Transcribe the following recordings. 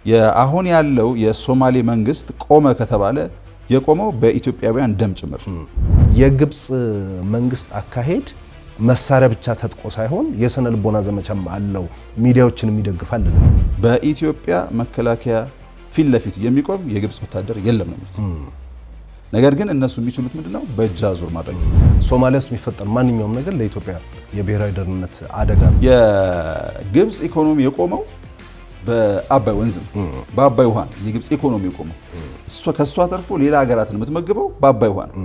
የአሁን ያለው የሶማሌ መንግስት ቆመ ከተባለ የቆመው በኢትዮጵያውያን ደም ጭምር። የግብጽ መንግስት አካሄድ መሳሪያ ብቻ ተጥቆ ሳይሆን የሰነ ልቦና ዘመቻም አለው፣ ሚዲያዎችንም ይደግፋል። በኢትዮጵያ መከላከያ ፊት ለፊት የሚቆም የግብጽ ወታደር የለም ነው ማለት። ነገር ግን እነሱ የሚችሉት ምንድነው? በእጅ አዙር ማድረግ። ሶማሊያ ውስጥ የሚፈጠር ማንኛውም ነገር ለኢትዮጵያ የብሔራዊ ደህንነት አደጋ ነው። የግብጽ ኢኮኖሚ የቆመው በአባይ ወንዝ በአባይ ውሃ ነው። የግብጽ ኢኮኖሚ የቆመው ከሷ ተርፎ ሌላ ሀገራትን የምትመግበው በአባይ ውሃ ነው።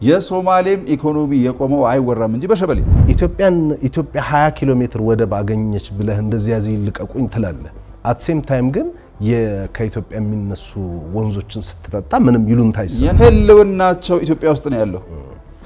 የሶማሌም ኢኮኖሚ የቆመው አይወራም እንጂ በሸበሌ። ኢትዮጵያ 20 ኪሎ ሜትር ወደብ አገኘች ብለህ እንደዚህ ያዚ ልቀቁኝ ትላለህ። አትሴም ታይም ግን ከኢትዮጵያ የሚነሱ ወንዞችን ስትጠጣ ምንም ይሉንታ አይሰማም። ህልውናቸው ኢትዮጵያ ውስጥ ነው ያለው፣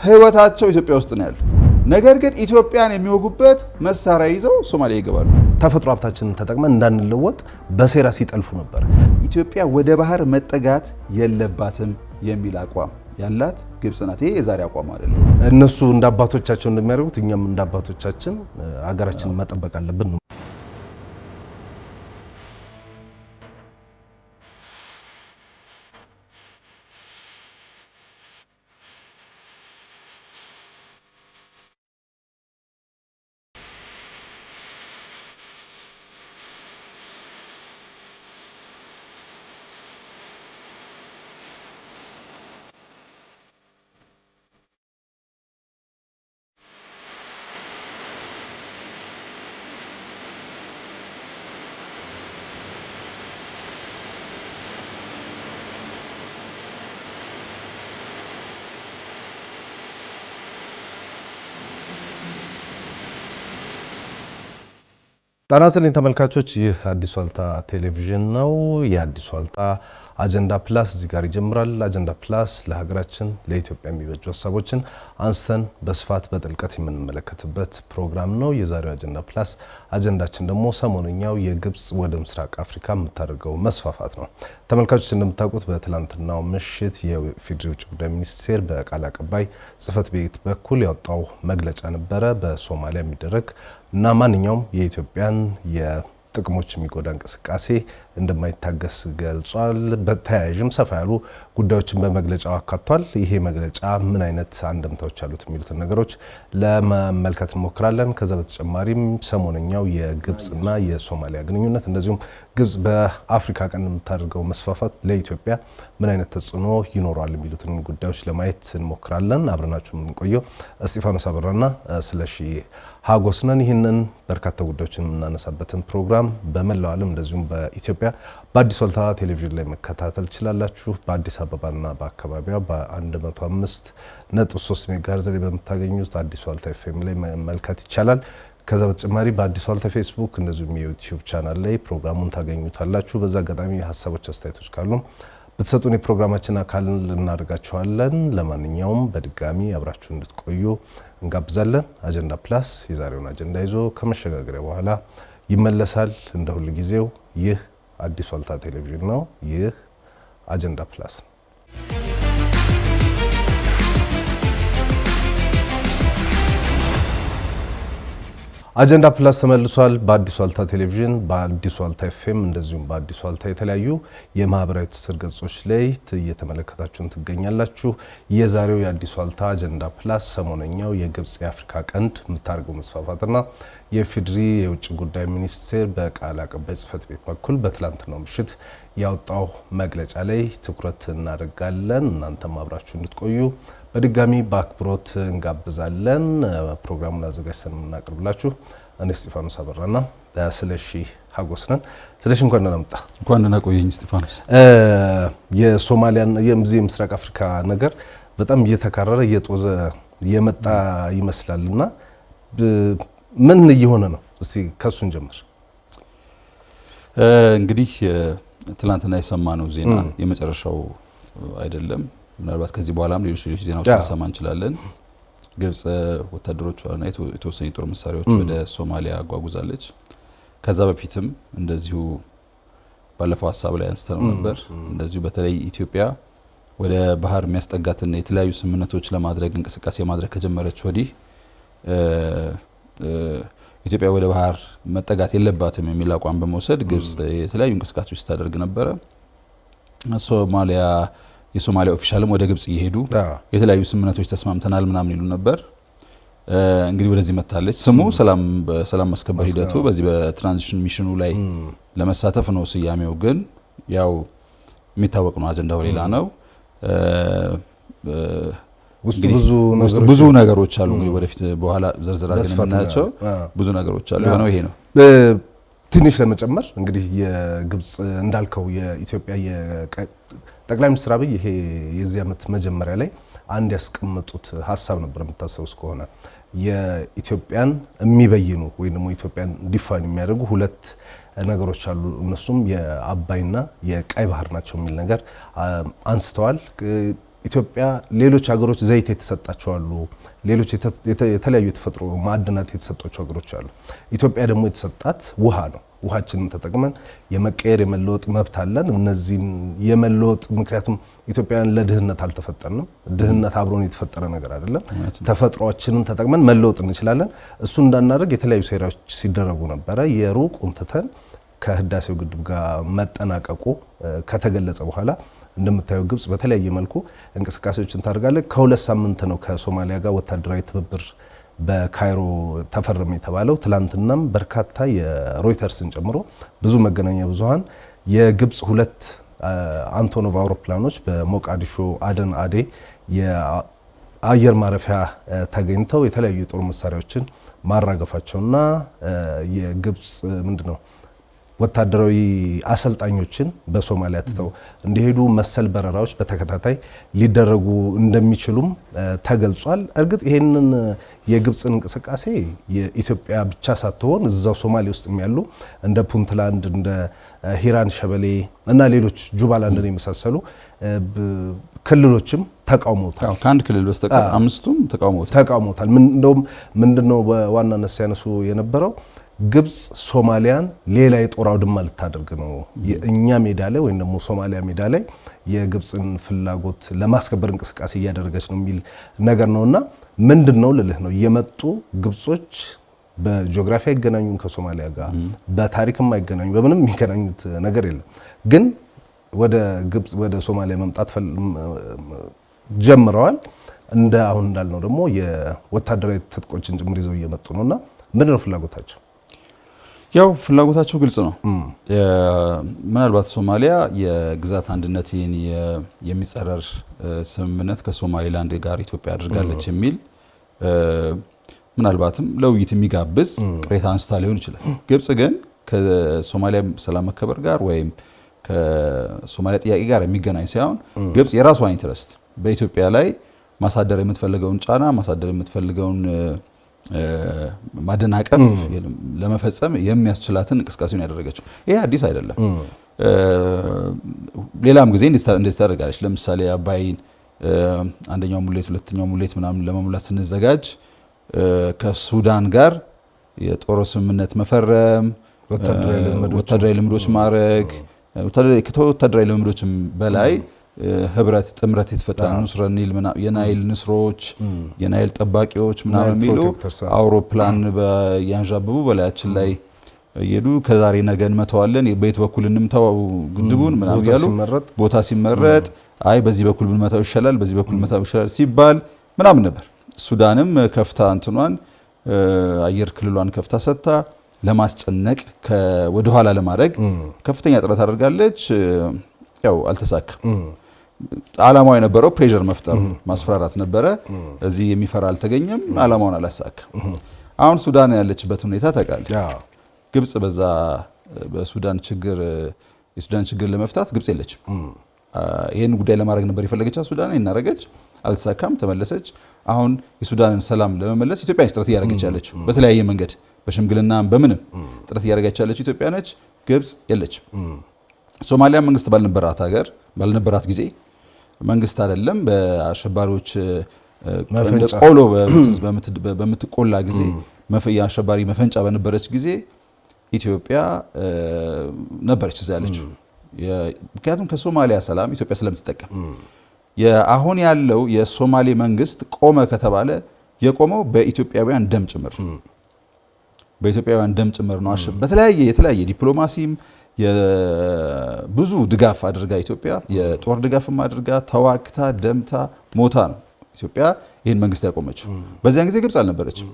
ህይወታቸው ኢትዮጵያ ውስጥ ነው ያለው። ነገር ግን ኢትዮጵያን የሚወጉበት መሳሪያ ይዘው ሶማሊያ ይገባሉ። ተፈጥሮ ሀብታችንን ተጠቅመን እንዳንለወጥ በሴራ ሲጠልፉ ነበር። ኢትዮጵያ ወደ ባህር መጠጋት የለባትም የሚል አቋም ያላት ግብጽ ናት። ይሄ የዛሬ አቋም አይደለም። እነሱ እንደ አባቶቻቸው እንደሚያደርጉት እኛም እንደ አባቶቻችን ሀገራችንን መጠበቅ አለብን ነው። ጤና ይስጥልኝ ተመልካቾች፣ ይህ አዲስ ዋልታ ቴሌቪዥን ነው። የአዲስ ዋልታ አጀንዳ ፕላስ እዚህ ጋር ይጀምራል። አጀንዳ ፕላስ ለሀገራችን ለኢትዮጵያ የሚበጁ ሀሳቦችን አንስተን በስፋት በጥልቀት የምንመለከትበት ፕሮግራም ነው። የዛሬው አጀንዳ ፕላስ አጀንዳችን ደግሞ ሰሞነኛው የግብጽ ወደ ምስራቅ አፍሪካ የምታደርገው መስፋፋት ነው። ተመልካቾች እንደምታውቁት በትላንትናው ምሽት የፌዴራል ውጭ ጉዳይ ሚኒስቴር በቃል አቀባይ ጽህፈት ቤት በኩል ያወጣው መግለጫ ነበረ። በሶማሊያ የሚደረግ እና ማንኛውም የኢትዮጵያን የጥቅሞች የሚጎዳ እንቅስቃሴ እንደማይታገስ ገልጿል። በተያያዥም ሰፋ ያሉ ጉዳዮችን በመግለጫው አካቷል። ይሄ መግለጫ ምን አይነት አንድምታዎች አሉት የሚሉትን ነገሮች ለመመልከት እንሞክራለን። ከዛ በተጨማሪም ሰሞነኛው የግብጽና የሶማሊያ ግንኙነት እንደዚሁም ግብጽ በአፍሪካ ቀንድ የምታደርገው መስፋፋት ለኢትዮጵያ ምን አይነት ተጽዕኖ ይኖራል የሚሉትን ጉዳዮች ለማየት እንሞክራለን። አብረናችሁ የምንቆየው እስጢፋኖስ አበራና ስለሺ ሀጎስ ነን። ይህንን በርካታ ጉዳዮችን የምናነሳበትን ፕሮግራም በመላው ዓለም እንደዚሁም በኢትዮጵያ በአዲስ ዋልታ ቴሌቪዥን ላይ መከታተል ትችላላችሁ። በአዲስ አበባና በአካባቢዋ በ105.3 ሜጋሄርዝ ላይ በምታገኙት አዲስ ዋልታ ኤፍኤም ላይ መመልከት ይቻላል። ከዛ በተጨማሪ በአዲስ ዋልታ ፌስቡክ እንደዚሁም የዩቲዩብ ቻናል ላይ ፕሮግራሙን ታገኙታላችሁ። በዛ አጋጣሚ ሀሳቦች፣ አስተያየቶች ካሉ በተሰጡን የፕሮግራማችን አካል እናደርጋችኋለን። ለማንኛውም በድጋሚ አብራችሁ እንድትቆዩ እንጋብዛለን። አጀንዳ ፕላስ የዛሬውን አጀንዳ ይዞ ከመሸጋገሪያ በኋላ ይመለሳል። እንደ ሁሉ ጊዜው ይህ አዲስ ዋልታ ቴሌቪዥን ነው። ይህ አጀንዳ ፕላስ ነው። አጀንዳ ፕላስ ተመልሷል። በአዲስ ዋልታ ቴሌቪዥን፣ በአዲስ ዋልታ ኤፍኤም እንደዚሁም በአዲስ ዋልታ የተለያዩ የማህበራዊ ትስስር ገጾች ላይ እየተመለከታችሁን ትገኛላችሁ። የዛሬው የአዲስ ዋልታ አጀንዳ ፕላስ ሰሞነኛው የግብጽ የአፍሪካ ቀንድ የምታደርገው መስፋፋትና የፌዴሪ የውጭ ጉዳይ ሚኒስቴር በቃል አቀባይ ጽህፈት ቤት በኩል በትላንትናው ምሽት ያወጣው መግለጫ ላይ ትኩረት እናደርጋለን። እናንተም አብራችሁ እንድትቆዩ በድጋሚ በአክብሮት እንጋብዛለን። ፕሮግራሙን አዘጋጅተን የምናቀርብላችሁ እኔ እስጢፋኖስ አበራና ስለሺ ሀጎስ ነን። ስለሺ እንኳን ደህና መጣ። እንኳን ደህና ቆየኝ እስጢፋኖስ። የሶማሊያን የምስራቅ አፍሪካ ነገር በጣም እየተካረረ እየጦዘ የመጣ ይመስላልና ምን እየሆነ ነው? እስቲ ከሱን ጀምር። እንግዲህ ትላንትና የሰማነው ዜና የመጨረሻው አይደለም። ምናልባት ከዚህ በኋላም ሌሎች ዜናዎች ልንሰማ እንችላለን። ግብጽ ወታደሮቿና የተወሰኑ የጦር መሳሪያዎች ወደ ሶማሊያ አጓጉዛለች። ከዛ በፊትም እንደዚሁ ባለፈው ሀሳብ ላይ አንስተነው ነበር። እንደዚሁ በተለይ ኢትዮጵያ ወደ ባህር የሚያስጠጋትና የተለያዩ ስምምነቶች ለማድረግ እንቅስቃሴ ማድረግ ከጀመረች ወዲህ ኢትዮጵያ ወደ ባህር መጠጋት የለባትም የሚል አቋም በመውሰድ ግብጽ የተለያዩ እንቅስቃሴዎች ስታደርግ ነበረ። የሶማሊያ ኦፊሻልም ወደ ግብጽ እየሄዱ የተለያዩ ስምምነቶች ተስማምተናል ምናምን ይሉ ነበር። እንግዲህ ወደዚህ መታለች። ስሙ በሰላም ማስከበር ሂደቱ በዚህ በትራንዚሽን ሚሽኑ ላይ ለመሳተፍ ነው ስያሜው። ግን ያው የሚታወቅ ነው፣ አጀንዳው ሌላ ነው። ብዙ ነገሮች አሉ። እንግዲህ ወደፊት በኋላ ዘርዘር አድርገን የምናያቸው ብዙ ነገሮች አሉ። የሆነው ይሄ ነው። ትንሽ ለመጨመር እንግዲህ የግብጽ እንዳልከው የኢትዮጵያ ጠቅላይ ሚኒስትር አብይ ይሄ የዚህ ዓመት መጀመሪያ ላይ አንድ ያስቀመጡት ሀሳብ ነበር የምታስታውስ ከሆነ የኢትዮጵያን የሚበይኑ ወይ ደግሞ ኢትዮጵያን ዲፋይን የሚያደርጉ ሁለት ነገሮች አሉ። እነሱም የአባይና የቀይ ባህር ናቸው የሚል ነገር አንስተዋል። ኢትዮጵያ ሌሎች ሀገሮች ዘይት የተሰጣቸው አሉ፣ ሌሎች የተለያዩ የተፈጥሮ ማዕድናት የተሰጣቸው ሀገሮች አሉ። ኢትዮጵያ ደግሞ የተሰጣት ውሃ ነው። ውሃችንን ተጠቅመን የመቀየር የመለወጥ መብት አለን። እነዚህን የመለወጥ ምክንያቱም ኢትዮጵያውያን ለድህነት አልተፈጠርንም። ድህነት አብሮን የተፈጠረ ነገር አይደለም። ተፈጥሯችንን ተጠቅመን መለወጥ እንችላለን። እሱ እንዳናደርግ የተለያዩ ሴራዎች ሲደረጉ ነበረ። የሩቁን ትተን ከህዳሴው ግድብ ጋር መጠናቀቁ ከተገለጸ በኋላ እንደምታየው ግብጽ በተለያየ መልኩ እንቅስቃሴዎችን ታደርጋለች። ከሁለት ሳምንት ነው ከሶማሊያ ጋር ወታደራዊ ትብብር በካይሮ ተፈረመ የተባለው። ትላንትናም በርካታ የሮይተርስን ጨምሮ ብዙ መገናኛ ብዙሃን የግብጽ ሁለት አንቶኖቭ አውሮፕላኖች በሞቃዲሾ አደን አዴ የአየር ማረፊያ ተገኝተው የተለያዩ የጦር መሳሪያዎችን ማራገፋቸውና የግብጽ ምንድነው ወታደራዊ አሰልጣኞችን በሶማሊያ ትተው እንዲሄዱ መሰል በረራዎች በተከታታይ ሊደረጉ እንደሚችሉም ተገልጿል። እርግጥ ይሄንን የግብጽን እንቅስቃሴ የኢትዮጵያ ብቻ ሳትሆን እዛው ሶማሊያ ውስጥ ያሉ እንደ ፑንትላንድ እንደ ሂራን ሸበሌ እና ሌሎች ጁባላንድን የመሳሰሉ ክልሎችም ተቃውሞታል። ከአንድ ክልል በስተቀር አምስቱም ተቃውሞታል። እንደውም ምንድነው በዋናነት ሲያነሱ የነበረው ግብጽ ሶማሊያን ሌላ የጦር አውድማ ልታደርግ ነው፣ የእኛ ሜዳ ላይ ወይም ደግሞ ሶማሊያ ሜዳ ላይ የግብጽን ፍላጎት ለማስከበር እንቅስቃሴ እያደረገች ነው የሚል ነገር ነውና ምንድነው ልልህ ነው የመጡ ግብጾች በጂኦግራፊ አይገናኙም ከሶማሊያ ጋር፣ በታሪክም አይገናኙም፣ በምንም የሚገናኙት ነገር የለም። ግን ወደ ግብጽ ወደ ሶማሊያ መምጣት ጀምረዋል። እንደ አሁን እንዳልነው ደግሞ የወታደራዊ ትጥቆችን ጭምር ይዘው እየመጡ ነውና ምንድነው ፍላጎታቸው? ያው ፍላጎታቸው ግልጽ ነው። ምናልባት ሶማሊያ የግዛት አንድነትን የሚጸረር ስምምነት ከሶማሊላንድ ጋር ኢትዮጵያ አድርጋለች የሚል ምናልባትም ለውይይት የሚጋብዝ ቅሬታ አንስታ ሊሆን ይችላል። ግብጽ ግን ከሶማሊያ ሰላም መከበር ጋር ወይም ከሶማሊያ ጥያቄ ጋር የሚገናኝ ሳይሆን ግብጽ የራሷን ኢንትረስት በኢትዮጵያ ላይ ማሳደር የምትፈልገውን ጫና ማሳደር የምትፈልገውን ማደናቀፍ ለመፈጸም የሚያስችላትን እንቅስቃሴውን ያደረገችው ይሄ አዲስ አይደለም። ሌላም ጊዜ እንደዚህ ታደርጋለች። ለምሳሌ አባይን አንደኛው ሙሌት ሁለተኛው ሙሌት ምናምን ለመሙላት ስንዘጋጅ ከሱዳን ጋር የጦር ስምምነት መፈረም፣ ወታደራዊ ልምዶች ማድረግ፣ ወታደራዊ ልምዶችም በላይ ህብረት ጥምረት የተፈጠረ ንስረ ኒል የናይል ንስሮች የናይል ጠባቂዎች ምናምን የሚሉ አውሮፕላን በያንዣብቡ በላያችን ላይ እየሄዱ ከዛሬ ነገ እንመታዋለን፣ በየት በኩል እንምታው ግድቡን ምናምን ያሉ ቦታ ሲመረጥ አይ በዚህ በኩል ብንመታው ይሻላል በዚህ በኩል ብንመታው ይሻላል ሲባል ምናምን ነበር። ሱዳንም ከፍታ እንትኗን አየር ክልሏን ከፍታ ሰጥታ ለማስጨነቅ ወደ ኋላ ለማድረግ ከፍተኛ ጥረት አድርጋለች። ያው አልተሳካም። ዓላማው የነበረው ፕሬሸር መፍጠር ማስፈራራት ነበረ። እዚህ የሚፈራ አልተገኘም። ዓላማውን አላሳካም። አሁን ሱዳን ያለችበት ሁኔታ ታውቃለህ። ግብጽ በሱዳን ችግር ለመፍታት ግብጽ የለችም። ይሄን ጉዳይ ለማድረግ ነበር የፈለገቻት ሱዳን። እናረገች፣ አልተሳካም፣ ተመለሰች። አሁን የሱዳንን ሰላም ለመመለስ ኢትዮጵያ ጥረት እያደረገች ያለችው በተለያየ መንገድ በሽምግልና በምንም ጥረት እያደረገች ያለችው ኢትዮጵያ ነች። ግብጽ የለችም። ሶማሊያ መንግስት ባልነበራት ጊዜ መንግስት አይደለም በአሸባሪዎች እንደ ቆሎ በምትቆላ ጊዜ አሸባሪ መፈንጫ በነበረች ጊዜ ኢትዮጵያ ነበረች እዛ ያለችው። ምክንያቱም ከሶማሊያ ሰላም ኢትዮጵያ ስለምትጠቀም አሁን ያለው የሶማሌ መንግስት ቆመ ከተባለ የቆመው በኢትዮጵያውያን ደም ጭምር። በኢትዮጵያውያን ደም ጭምር ነው። የተለያየ ዲፕሎማሲም ብዙ ድጋፍ አድርጋ ኢትዮጵያ የጦር ድጋፍም አድርጋ ተዋግታ ደምታ ሞታ ነው ኢትዮጵያ ይህን መንግስት ያቆመችው። በዚያን ጊዜ ግብጽ አልነበረችም።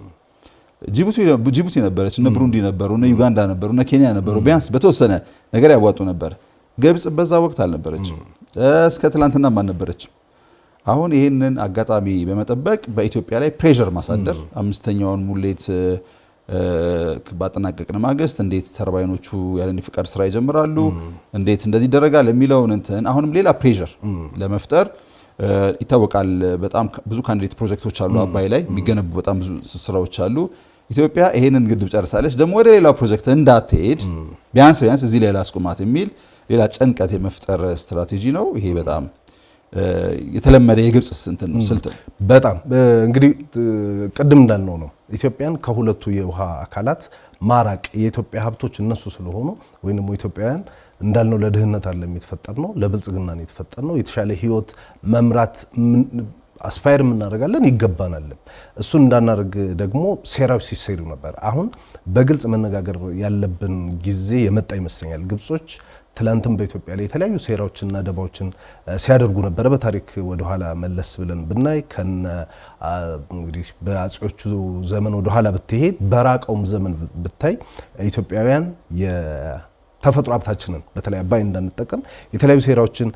ጅቡቲ ነበረች፣ እነ ብሩንዲ ነበሩ፣ እነ ዩጋንዳ ነበሩ፣ እነ ኬንያ ነበሩ። ቢያንስ በተወሰነ ነገር ያዋጡ ነበር። ግብጽ በዛ ወቅት አልነበረችም፣ እስከ ትላንትናም አልነበረችም። አሁን ይህንን አጋጣሚ በመጠበቅ በኢትዮጵያ ላይ ፕሬሸር ማሳደር 5ኛውን ሙሌት ባጠናቀቅን ማግስት እንዴት ተርባይኖቹ ያለኒ ፍቃድ ስራ ይጀምራሉ፣ እንዴት እንደዚህ ይደረጋል የሚለውን እንትን አሁንም ሌላ ፕሬሸር ለመፍጠር ይታወቃል። በጣም ብዙ ካንዲዴት ፕሮጀክቶች አሉ፣ አባይ ላይ የሚገነቡ በጣም ብዙ ስራዎች አሉ። ኢትዮጵያ ይሄንን ግድብ ጨርሳለች፣ ደግሞ ወደ ሌላው ፕሮጀክት እንዳትሄድ ቢያንስ እዚህ ላይ ላስቆማት የሚል ሌላ ጭንቀት የመፍጠር ስትራቴጂ ነው። ይሄ በጣም የተለመደ የግብጽ ስልት ነው። በጣም እንግዲህ ቅድም እንዳልነው ነው ኢትዮጵያን ከሁለቱ የውሃ አካላት ማራቅ የኢትዮጵያ ሀብቶች እነሱ ስለሆኑ ወይም ደግሞ ኢትዮጵያውያን እንዳልነው ለድህነት አለ የተፈጠር ነው፣ ለብልጽግና ነው የተፈጠር ነው። የተሻለ ህይወት መምራት አስፓየር እናደርጋለን ይገባናል። እሱን እንዳናደርግ ደግሞ ሴራዎች ሲሰሩ ነበር። አሁን በግልጽ መነጋገር ያለብን ጊዜ የመጣ ይመስለኛል። ግብጾች ትላንትም በኢትዮጵያ ላይ የተለያዩ ሴራዎችና ደባዎችን ሲያደርጉ ነበር። በታሪክ ወደኋላ መለስ ብለን ብናይ እንግዲህ በአጼዎቹ ዘመን ወደኋላ ብትሄድ በራቀውም ዘመን ብታይ ኢትዮጵያውያን ተፈጥሮ ሀብታችንን በተለይ አባይ እንዳንጠቀም የተለያዩ ሴራዎችን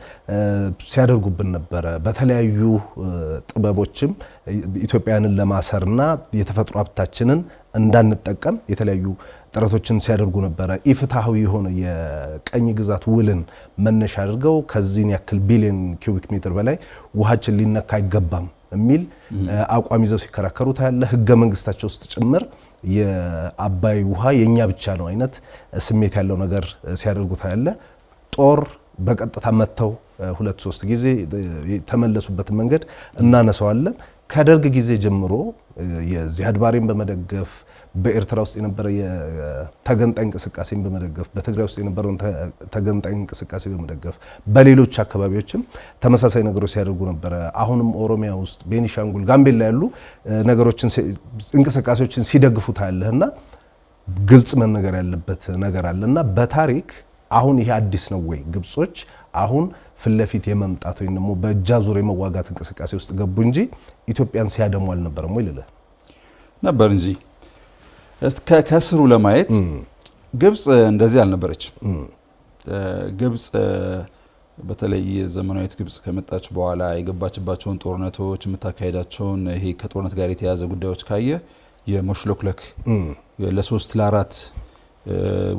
ሲያደርጉብን ነበረ። በተለያዩ ጥበቦችም ኢትዮጵያውያንን ለማሰርና የተፈጥሮ ሀብታችንን እንዳንጠቀም የተለያዩ ጥረቶችን ሲያደርጉ ነበረ። ኢፍትሐዊ የሆነ የቀኝ ግዛት ውልን መነሻ አድርገው ከዚህን ያክል ቢሊዮን ኪዩቢክ ሜትር በላይ ውሃችን ሊነካ አይገባም የሚል አቋም ይዘው ሲከራከሩ ታያለ። ህገ መንግስታቸው ውስጥ ጭምር የአባይ ውሃ የኛ ብቻ ነው አይነት ስሜት ያለው ነገር ሲያደርጉ ታያለ። ጦር በቀጥታ መተው 2-3 ጊዜ ተመለሱበትን መንገድ እናነሳዋለን። ከደርግ ጊዜ ጀምሮ የዚያድ ባሬን በመደገፍ በኤርትራ ውስጥ የነበረ የተገንጣይ እንቅስቃሴን በመደገፍ በትግራይ ውስጥ የነበረውን ተገንጣይ እንቅስቃሴ በመደገፍ በሌሎች አካባቢዎችም ተመሳሳይ ነገሮች ሲያደርጉ ነበረ። አሁንም ኦሮሚያ ውስጥ፣ ቤኒሻንጉል፣ ጋምቤላ ያሉ ነገሮችን እንቅስቃሴዎችን ሲደግፉ ታያለህና ግልጽ መነገር ያለበት ነገር አለና በታሪክ አሁን ይሄ አዲስ ነው ወይ? ግብጾች አሁን ፍለፊት የመምጣት ወይም ደግሞ በእጅ አዙር የመዋጋት እንቅስቃሴ ውስጥ ገቡ እንጂ ኢትዮጵያን ሲያደሙ አልነበረም ወይ ልልህ ነበር እንጂ ከስሩ ለማየት ግብጽ እንደዚህ አልነበረችም። ግብጽ በተለይ ዘመናዊት ግብጽ ከመጣች በኋላ የገባችባቸውን ጦርነቶች የምታካሄዳቸውን ይሄ ከጦርነት ጋር የተያዘ ጉዳዮች ካየ የመሽሎክለክ ለ3 ለ4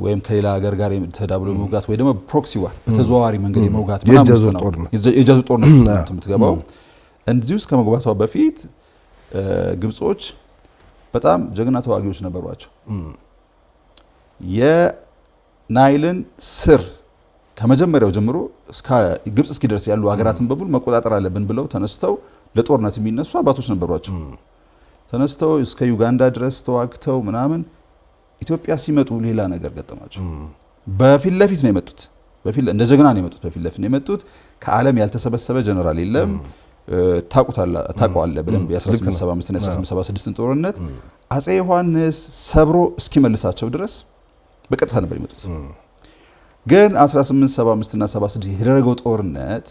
ወይም ከሌላ ሀገር ጋር ተዳብሎ መውጋት ወይ ደግሞ ፕሮክሲ ዋር በተዘዋዋሪ መንገድ የመውጋት የጀዙ ጦርነት ነው የምትገባው። እንዲሁ እስከ መግባቷ በፊት ግብጾች በጣም ጀግና ተዋጊዎች ነበሯቸው። የናይልን ስር ከመጀመሪያው ጀምሮ እስከ ግብጽ እስኪደርስ ያሉ ሀገራትን በሙሉ መቆጣጠር አለብን ብለው ተነስተው ለጦርነት የሚነሱ አባቶች ነበሯቸው። ተነስተው እስከ ዩጋንዳ ድረስ ተዋግተው ምናምን ኢትዮጵያ ሲመጡ ሌላ ነገር ገጠማቸው። በፊት ለፊት ነው የመጡት። እንደ ጀግና ነው የመጡት። በፊት ለፊት ነው የመጡት። ከዓለም ያልተሰበሰበ ጀነራል የለም። ታውቀዋለህ በደንብ የ1875 እና 1876 ጦርነት አጼ ዮሐንስ ሰብሮ እስኪመልሳቸው ድረስ በቀጥታ ነበር የመጡት። ግን 1875 እና 76 የተደረገው ጦርነት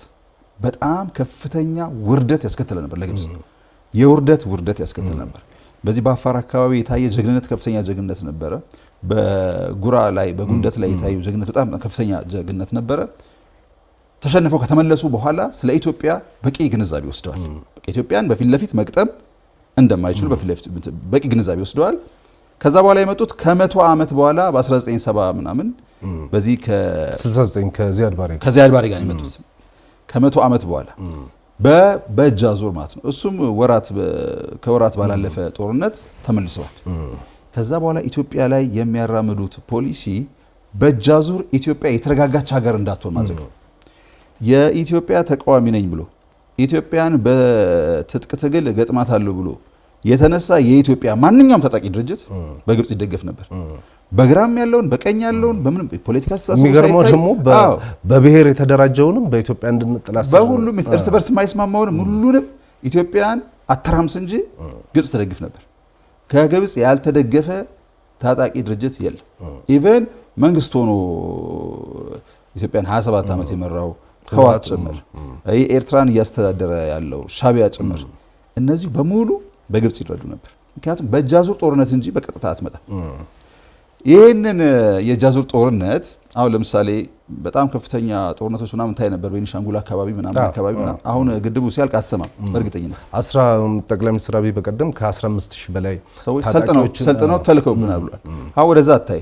በጣም ከፍተኛ ውርደት ያስከተለ ነበር ለግብጽ። ውርደት ያስከተለ ነበር። በዚህ በአፋር አካባቢ የታየ ጀግንነት ከፍተኛ ጀግንነት ነበረ። በጉራ ላይ በጉንደት ላይ የታየው ጀግንነት በጣም ከፍተኛ ጀግንነት ነበረ። ተሸንፈው ከተመለሱ በኋላ ስለ ኢትዮጵያ በቂ ግንዛቤ ወስደዋል። ኢትዮጵያን በፊት ለፊት መቅጠም እንደማይችሉ በቂ ግንዛቤ ወስደዋል። ከዛ በኋላ የመጡት ከ100 ዓመት በኋላ በ1970 ምናምን በዚህ ከ69 ከዚያድ ባሬ ጋር የመጡት ከ100 ዓመት በኋላ በእጅ አዙር ማለት ነው። እሱም ከወራት ባላለፈ ጦርነት ተመልሰዋል። ከዛ በኋላ ኢትዮጵያ ላይ የሚያራምዱት ፖሊሲ በእጅ አዙር ኢትዮጵያ የተረጋጋች ሀገር እንዳትሆን ማድረግ ነው። የኢትዮጵያ ተቃዋሚ ነኝ ብሎ ኢትዮጵያን በትጥቅ ትግል ገጥማታለሁ ብሎ የተነሳ የኢትዮጵያ ማንኛውም ታጣቂ ድርጅት በግብጽ ይደገፍ ነበር። በግራም ያለውን በቀኝ ያለውን በምንም ፖለቲካ አስተሳሰብ የሚገርመው ደግሞ በብሔር የተደራጀውንም በኢትዮጵያ እንድንጥላስ በሁሉም እርስ በርስ የማይስማማውንም ሁሉንም ኢትዮጵያን አተራምስ እንጂ ግብጽ ተደግፍ ነበር። ከግብጽ ያልተደገፈ ታጣቂ ድርጅት የለም። ኢቨን መንግስት ሆኖ ኢትዮጵያን 27 ዓመት የመራው ህወሓት ጭምር ኤርትራን እያስተዳደረ ያለው ሻዕቢያ ጭምር እነዚህ በሙሉ በግብጽ ይረዱ ነበር። ምክንያቱም በእጅ አዙር ጦርነት እንጂ በቀጥታ አትመጣም። ይህንን የእጅ አዙር ጦርነት አሁን ለምሳሌ በጣም ከፍተኛ ጦርነቶች ምናምን ታይ ነበር ቤኒሻንጉል አካባቢ ምናምን አካባቢ ምናምን። አሁን ግድቡ ሲያልቅ አትሰማም በእርግጠኝነት። ጠቅላይ ሚኒስትር አብይ በቀደም ከ15000 በላይ ሰዎች ሰልጥነው ተልከውብናል ብሏል። አሁን ወደዛ አታይ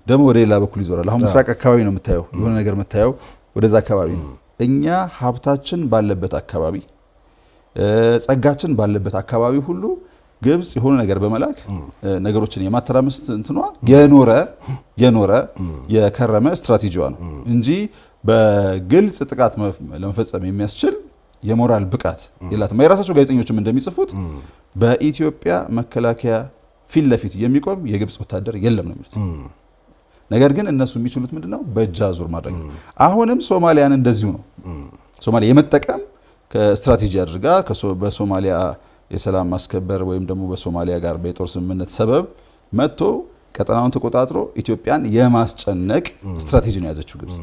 ደግሞ ወደ ሌላ በኩል ይዞራል። አሁን ምስራቅ አካባቢ ነው የምታየው፣ የሆነ ነገር የምታየው ወደዛ አካባቢ ነው። እኛ ሀብታችን ባለበት አካባቢ ጸጋችን ባለበት አካባቢ ሁሉ ግብጽ የሆነ ነገር በመላክ ነገሮችን የማተራመስ እንትኗ የኖረ የከረመ ስትራቴጂዋ ነው እንጂ በግልጽ ጥቃት ለመፈጸም የሚያስችል የሞራል ብቃት የላትም። የራሳቸው ጋዜጠኞችም እንደሚጽፉት በኢትዮጵያ መከላከያ ፊት ለፊት የሚቆም የግብጽ ወታደር የለም ነው የሚሉት። ነገር ግን እነሱ የሚችሉት ምንድነው? በእጅ አዙር ማድረግ። አሁንም ሶማሊያን እንደዚሁ ነው። ሶማሊያ የመጠቀም ከስትራቴጂ አድርጋ በሶማሊያ የሰላም ማስከበር ወይም ደግሞ በሶማሊያ ጋር በጦር ስምምነት ሰበብ መጥቶ ቀጠናውን ተቆጣጥሮ ኢትዮጵያን የማስጨነቅ ስትራቴጂ ነው ያዘችው ግብጽ።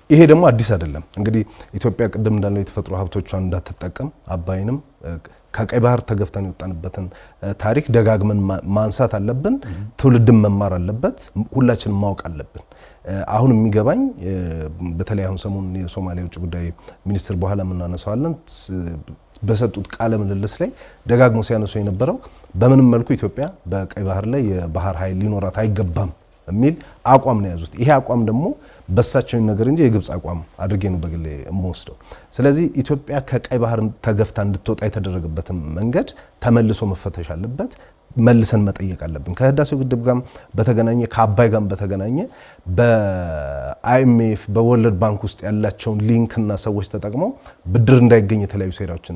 ይሄ ደግሞ አዲስ አይደለም። እንግዲህ ኢትዮጵያ ቅድም እንዳለው የተፈጥሮ ሀብቶቿን እንዳትጠቀም አባይንም ከቀይ ባህር ተገፍተን የወጣንበትን ታሪክ ደጋግመን ማንሳት አለብን። ትውልድም መማር አለበት። ሁላችንም ማወቅ አለብን። አሁን የሚገባኝ በተለይ አሁን ሰሞኑን የሶማሊያ ውጭ ጉዳይ ሚኒስትር በኋላ የምናነሳዋለን በሰጡት ቃለ ምልልስ ላይ ደጋግሞ ሲያነሱ የነበረው በምንም መልኩ ኢትዮጵያ በቀይ ባህር ላይ የባህር ኃይል ሊኖራት አይገባም የሚል አቋም ነው ያዙት። ይሄ አቋም ደግሞ በሳቸው ነገር እንጂ የግብጽ አቋም አድርጌ ነው በግሌ የምወስደው። ስለዚህ ኢትዮጵያ ከቀይ ባህር ተገፍታ እንድትወጣ የተደረገበትን መንገድ ተመልሶ መፈተሽ አለበት። መልሰን መጠየቅ አለብን። ከህዳሴው ግድብ ጋር በተገናኘ ከአባይ ጋር በተገናኘ በአይኤምኤፍ በወርልድ ባንክ ውስጥ ያላቸውን ሊንክና ሰዎች ተጠቅመው ብድር እንዳይገኝ የተለያዩ ሴራዎችን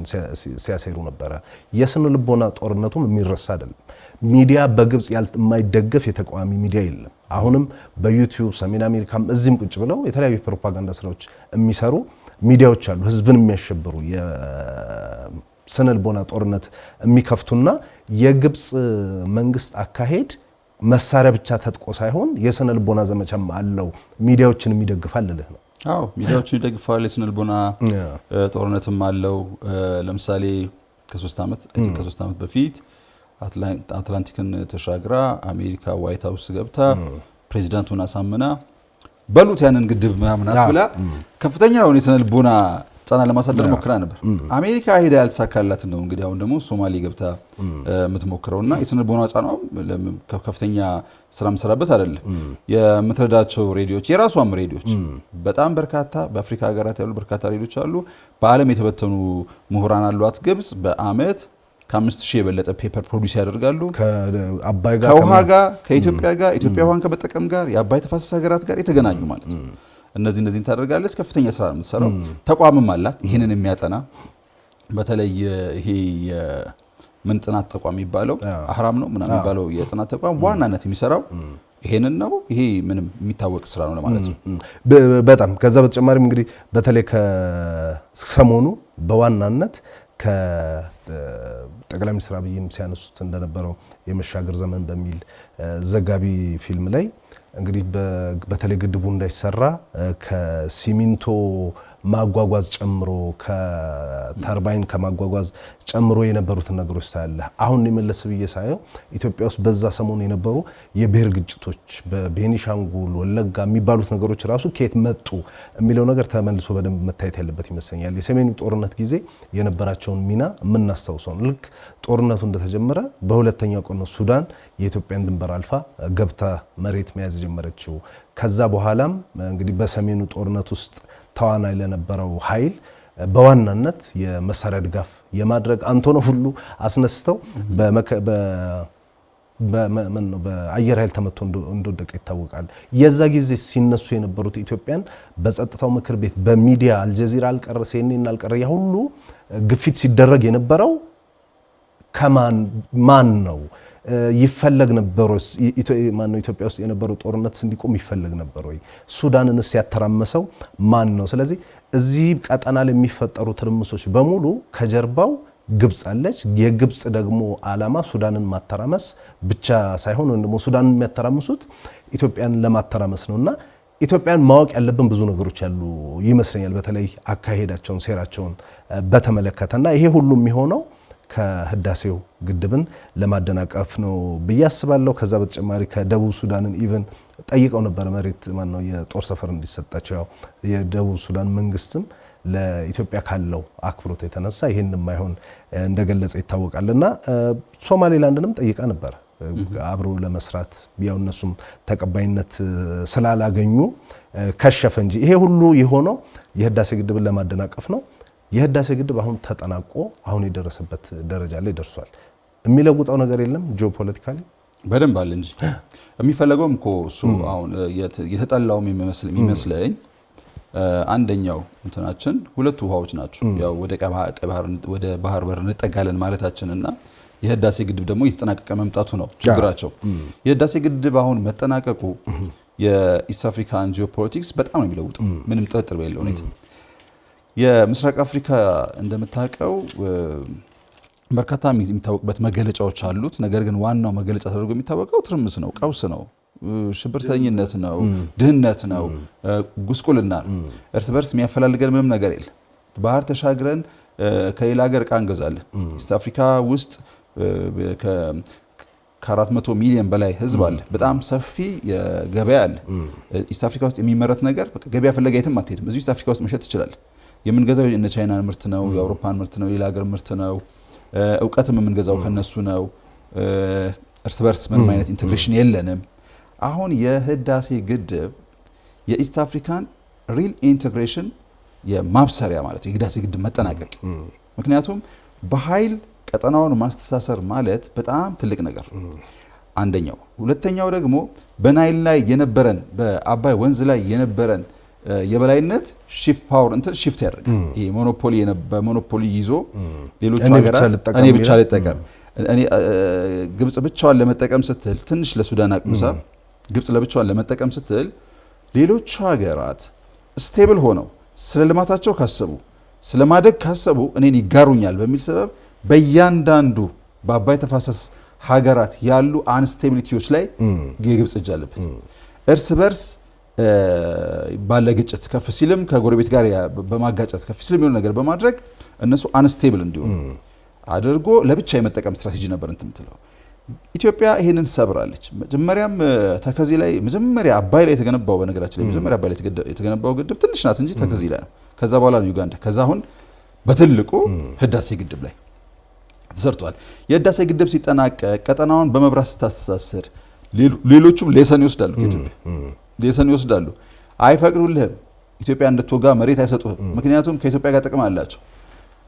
ሲያሴሩ ነበረ። የስነ ልቦና ጦርነቱም የሚረሳ አይደለም። ሚዲያ በግብጽ የማይደገፍ የተቃዋሚ ሚዲያ የለም። አሁንም በዩቲዩብ ሰሜን አሜሪካም እዚህም ቁጭ ብለው የተለያዩ ፕሮፓጋንዳ ስራዎች የሚሰሩ ሚዲያዎች አሉ። ህዝብን የሚያሸብሩ የስነ ልቦና ጦርነት የሚከፍቱና የግብጽ መንግስት አካሄድ መሳሪያ ብቻ ተጥቆ ሳይሆን የስነ ልቦና ዘመቻም አለው። ሚዲያዎችን የሚደግፋል ልልህ ነው። አዎ ሚዲያዎችን ይደግፋል። የስነ ልቦና ጦርነትም አለው። ለምሳሌ ከ3 ዓመት በፊት አትላንቲክን ተሻግራ አሜሪካ ዋይት ሃውስ ገብታ ፕሬዚዳንቱን አሳምና በሉት ያንን ግድብ ምናምን አስብላ ከፍተኛ የሆነ የስነ ልቦና ጫና ለማሳደር ሞክራ ነበር። አሜሪካ ሄዳ ያልተሳካላት ነው እንግዲህ አሁን ደግሞ ሶማሌ ገብታ የምትሞክረውና የስነ ልቦና ጫናው ከፍተኛ ስራ መስራበት አይደለም። የምትረዳቸው ሬዲዮች የራሷም ሬዲዮች በጣም በርካታ በአፍሪካ ሀገራት ያሉ በርካታ ሬዲዮች አሉ። በዓለም የተበተኑ ምሁራን አሏት ግብጽ በአመት ከ5000 የበለጠ ፔፐር ፕሮዲዩስ ያደርጋሉ። ከአባይ ጋር ከውሃ ጋር ከኢትዮጵያ ጋር ኢትዮጵያ ውሃን ከመጠቀም ጋር የአባይ ተፋሰስ ሀገራት ጋር የተገናኙ ማለት ነው። እነዚህን ታደርጋለች። ከፍተኛ ስራ ነው የምትሰራው። ተቋምም አላት ይሄንን የሚያጠና በተለይ ይሄ የምን ጥናት ተቋም የሚባለው አህራም ነው ምናምን የሚባለው የጥናት ተቋም ዋናነት የሚሰራው ይሄንን ነው። ይሄ ምንም የሚታወቅ ስራ ነው ለማለት ነው በጣም። ከዛ በተጨማሪም እንግዲህ በተለይ ከሰሞኑ በዋናነት ከጠቅላይ ሚኒስትር አብይም ሲያነሱት እንደነበረው የመሻገር ዘመን በሚል ዘጋቢ ፊልም ላይ እንግዲህ በተለይ ግድቡ እንዳይሰራ ከሲሚንቶ ማጓጓዝ ጨምሮ ከተርባይን ከማጓጓዝ ጨምሮ የነበሩትን ነገሮች ታያለ። አሁን የመለስ ብዬ ሳየው ኢትዮጵያ ውስጥ በዛ ሰሞኑ የነበሩ የብሔር ግጭቶች በቤኒሻንጉል ወለጋ የሚባሉት ነገሮች ራሱ ከየት መጡ የሚለው ነገር ተመልሶ በደንብ መታየት ያለበት ይመስለኛል። የሰሜኑ ጦርነት ጊዜ የነበራቸውን ሚና የምናስታውሰው ነው። ልክ ጦርነቱ እንደተጀመረ በሁለተኛው ቀን ሱዳን የኢትዮጵያን ድንበር አልፋ ገብታ መሬት መያዝ ጀመረችው። ከዛ በኋላም እንግዲህ በሰሜኑ ጦርነት ውስጥ ተዋናይ ለነበረው ኃይል በዋናነት የመሳሪያ ድጋፍ የማድረግ አንቶኖቭ ሁሉ አስነስተው በአየር ኃይል ተመቶ እንደወደቀ ይታወቃል። የዛ ጊዜ ሲነሱ የነበሩት ኢትዮጵያን በጸጥታው ምክር ቤት በሚዲያ አልጀዚራ አልቀረ ሲኤንኤን አልቀረ ያ ሁሉ ግፊት ሲደረግ የነበረው ማን ነው? ይፈለግ ነበር ማነው? ኢትዮጵያ ውስጥ የነበረው ጦርነት እንዲቆም ይፈለግ ነበር ወይ? ሱዳንንስ ያተራመሰው ማን ነው? ስለዚህ እዚህ ቀጠና ላይ የሚፈጠሩ ትርምሶች በሙሉ ከጀርባው ግብጽ አለች። የግብጽ ደግሞ ዓላማ ሱዳንን ማተራመስ ብቻ ሳይሆን ወይም ደግሞ ሱዳንን የሚያተራምሱት ኢትዮጵያን ለማተራመስ ነውና ኢትዮጵያን ማወቅ ያለብን ብዙ ነገሮች ያሉ ይመስለኛል። በተለይ አካሄዳቸውን ሴራቸውን በተመለከተና ይሄ ሁሉ የሚሆነው ከህዳሴው ግድብን ለማደናቀፍ ነው ብዬ አስባለሁ። ከዛ በተጨማሪ ከደቡብ ሱዳንን ኢቭን ጠይቀው ነበር መሬት ማነው የጦር ሰፈር እንዲሰጣቸው። ያው የደቡብ ሱዳን መንግስትም ለኢትዮጵያ ካለው አክብሮት የተነሳ ይሄን የማይሆን እንደገለጸ ይታወቃልና ሶማሌላንድንም ጠይቃ ነበር አብሮ ለመስራት ያው እነሱም ተቀባይነት ስላላገኙ ከሸፈ እንጂ ይሄ ሁሉ የሆነው የህዳሴ ግድብን ለማደናቀፍ ነው። የህዳሴ ግድብ አሁን ተጠናቆ አሁን የደረሰበት ደረጃ ላይ ደርሷል። የሚለውጠው ነገር የለም ጂኦፖለቲካሊ በደንብ አለ እንጂ የሚፈለገውም እኮ እሱ አሁን የተጠላውም የሚመስለኝ አንደኛው እንትናችን ሁለቱ ውሃዎች ናቸው። ያው ወደ ባህር በር እንጠጋለን ማለታችንና የህዳሴ ግድብ ደግሞ እየተጠናቀቀ መምጣቱ ነው ችግራቸው። የህዳሴ ግድብ አሁን መጠናቀቁ የኢስት አፍሪካን ጂኦፖለቲክስ በጣም ነው የሚለውጠው፣ ምንም ጥርጥር የሌለው ሁኔታ። የምስራቅ አፍሪካ እንደምታውቀው በርካታ የሚታወቅበት መገለጫዎች አሉት። ነገር ግን ዋናው መገለጫ ተደርጎ የሚታወቀው ትርምስ ነው፣ ቀውስ ነው፣ ሽብርተኝነት ነው፣ ድህነት ነው፣ ጉስቁልና። እርስ በርስ የሚያፈላልገን ምንም ነገር የለም። ባህር ተሻግረን ከሌላ ሀገር እቃ እንገዛለን። ኢስት አፍሪካ ውስጥ ከ400 ሚሊዮን በላይ ህዝብ አለ። በጣም ሰፊ ገበያ አለ። ኢስት አፍሪካ ውስጥ የሚመረት ነገር ገበያ ፍለጋ የትም አትሄድም። እዚህ ኢስት አፍሪካ ውስጥ መሸጥ ትችላለህ። የምንገዛው የነ ቻይናን ምርት ነው፣ የአውሮፓን ምርት ነው፣ የሌላ ሀገር ምርት ነው። እውቀትም የምንገዛው ከነሱ ነው። እርስ በርስ ምንም አይነት ኢንቴግሬሽን የለንም። አሁን የህዳሴ ግድብ የኢስት አፍሪካን ሪል ኢንቴግሬሽን የማብሰሪያ ማለት ነው የህዳሴ ግድብ መጠናቀቅ። ምክንያቱም በኃይል ቀጠናውን ማስተሳሰር ማለት በጣም ትልቅ ነገር አንደኛው። ሁለተኛው ደግሞ በናይል ላይ የነበረን በአባይ ወንዝ ላይ የነበረን የበላይነት ሺፍት ፓወር እንትን ሺፍት ያደርጋል። ይሄ ሞኖፖሊ ይዞ ሌሎች ሀገራት እኔ ብቻ ልጠቀም እኔ ግብጽ ብቻዋን ለመጠቀም ስትል ትንሽ ለሱዳን አቅምሳ ግብጽ ለብቻዋን ለመጠቀም ስትል ሌሎች ሀገራት ስቴብል ሆነው ስለ ልማታቸው ካሰቡ ስለ ማደግ ካሰቡ እኔን ይጋሩኛል በሚል ሰበብ በእያንዳንዱ በአባይ ተፋሰስ ሀገራት ያሉ አንስቴቢሊቲዎች ላይ የግብጽ እጅ አለበት። እርስ በርስ ባለ ግጭት ከፍ ሲልም ከጎረቤት ጋር በማጋጨት ከፍ ሲልም የሆነ ነገር በማድረግ እነሱ አንስቴብል እንዲሆኑ አድርጎ ለብቻ የመጠቀም ስትራቴጂ ነበር እንትምትለው። ኢትዮጵያ ይሄንን ሰብራለች። መጀመሪያም ተከዚ ላይ መጀመሪያ አባይ ላይ የተገነባው በነገራችን ላይ መጀመሪያ አባይ ላይ የተገነባው ግድብ ትንሽ ናት እንጂ ተከዚ ላይ ነው። ከዛ በኋላ ነው ዩጋንዳ። ከዛ አሁን በትልቁ ህዳሴ ግድብ ላይ ተሰርቷል። የህዳሴ ግድብ ሲጠናቀቅ ቀጠናውን በመብራት ስታስተሳስር ሌሎቹም ሌሰን ይወስዳሉ። ከኢትዮጵያ ሌሰን ይወስዳሉ። አይፈቅዱልህም። ኢትዮጵያ እንድትወጋ መሬት አይሰጡህም። ምክንያቱም ከኢትዮጵያ ጋር ጥቅም አላቸው።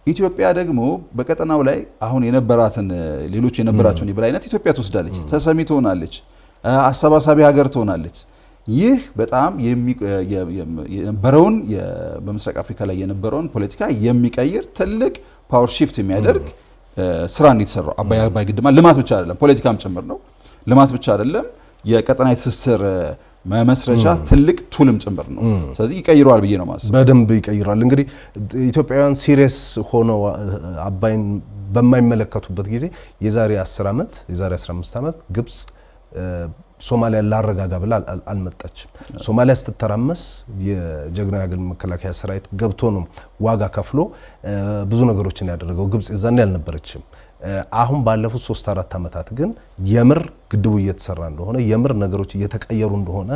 ኢትዮጵያ ደግሞ በቀጠናው ላይ አሁን የነበራትን ሌሎች የነበራቸውን የበላይነት ኢትዮጵያ ትወስዳለች፣ ተሰሚ ትሆናለች፣ አሰባሳቢ ሀገር ትሆናለች። ይህ በጣም የነበረውን በምስራቅ አፍሪካ ላይ የነበረውን ፖለቲካ የሚቀይር ትልቅ ፓወር ሺፍት የሚያደርግ ስራ እንዲተሰራው አባይ ግድብ ልማት ብቻ አይደለም፣ ፖለቲካም ጭምር ነው። ልማት ብቻ አይደለም፣ የቀጠና ትስስር መመስረቻ ትልቅ ቱልም ጭምር ነው። ስለዚህ ይቀይረዋል ብዬ ነው ማስበው። በደንብ ይቀይራል። እንግዲህ ኢትዮጵያውያን ሲሪየስ ሆነው አባይን በማይመለከቱበት ጊዜ የዛሬ 10 ዓመት የዛሬ 15 ዓመት ግብጽ ሶማሊያ ላረጋጋ ብላ አልመጣችም። ሶማሊያ ስትተራመስ የጀግና ሀገር መከላከያ ሰራዊት ገብቶ ነው ዋጋ ከፍሎ ብዙ ነገሮችን ያደረገው። ግብጽ የዛኔ አልነበረችም። አሁን ባለፉት 3-4 ዓመታት ግን የምር ግድቡ እየተሰራ እንደሆነ የምር ነገሮች እየተቀየሩ እንደሆነ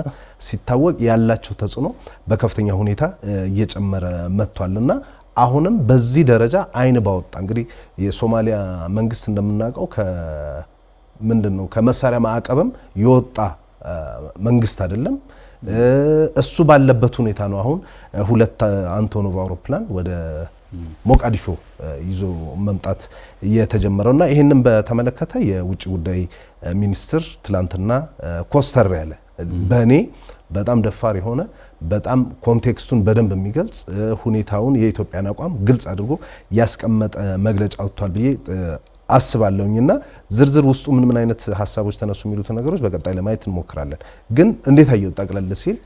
ሲታወቅ ያላቸው ተጽዕኖ በከፍተኛ ሁኔታ እየጨመረ መጥቷልና አሁንም በዚህ ደረጃ አይን ባወጣ እንግዲህ የሶማሊያ መንግስት እንደምናውቀው ምንድነው ከመሳሪያ ማዕቀብም የወጣ መንግስት አይደለም። እሱ ባለበት ሁኔታ ነው አሁን 2 አንቶኖቭ አውሮፕላን ወደ ሞቃዲሾ ይዞ መምጣት የተጀመረውና ይሄንን በተመለከተ የውጭ ጉዳይ ሚኒስትር ትላንትና ኮስተር ያለ በእኔ በጣም ደፋር የሆነ በጣም ኮንቴክስቱን በደንብ የሚገልጽ ሁኔታውን የኢትዮጵያን አቋም ግልጽ አድርጎ ያስቀመጠ መግለጫ ወጥቷል ብዬ አስባለሁኝና ዝርዝር ውስጡ ምን አይነት ሐሳቦች ተነሱ የሚሉት ነገሮች በቀጣይ ለማየት እንሞክራለን። ግን እንዴት አየው ጠቅለል ሲል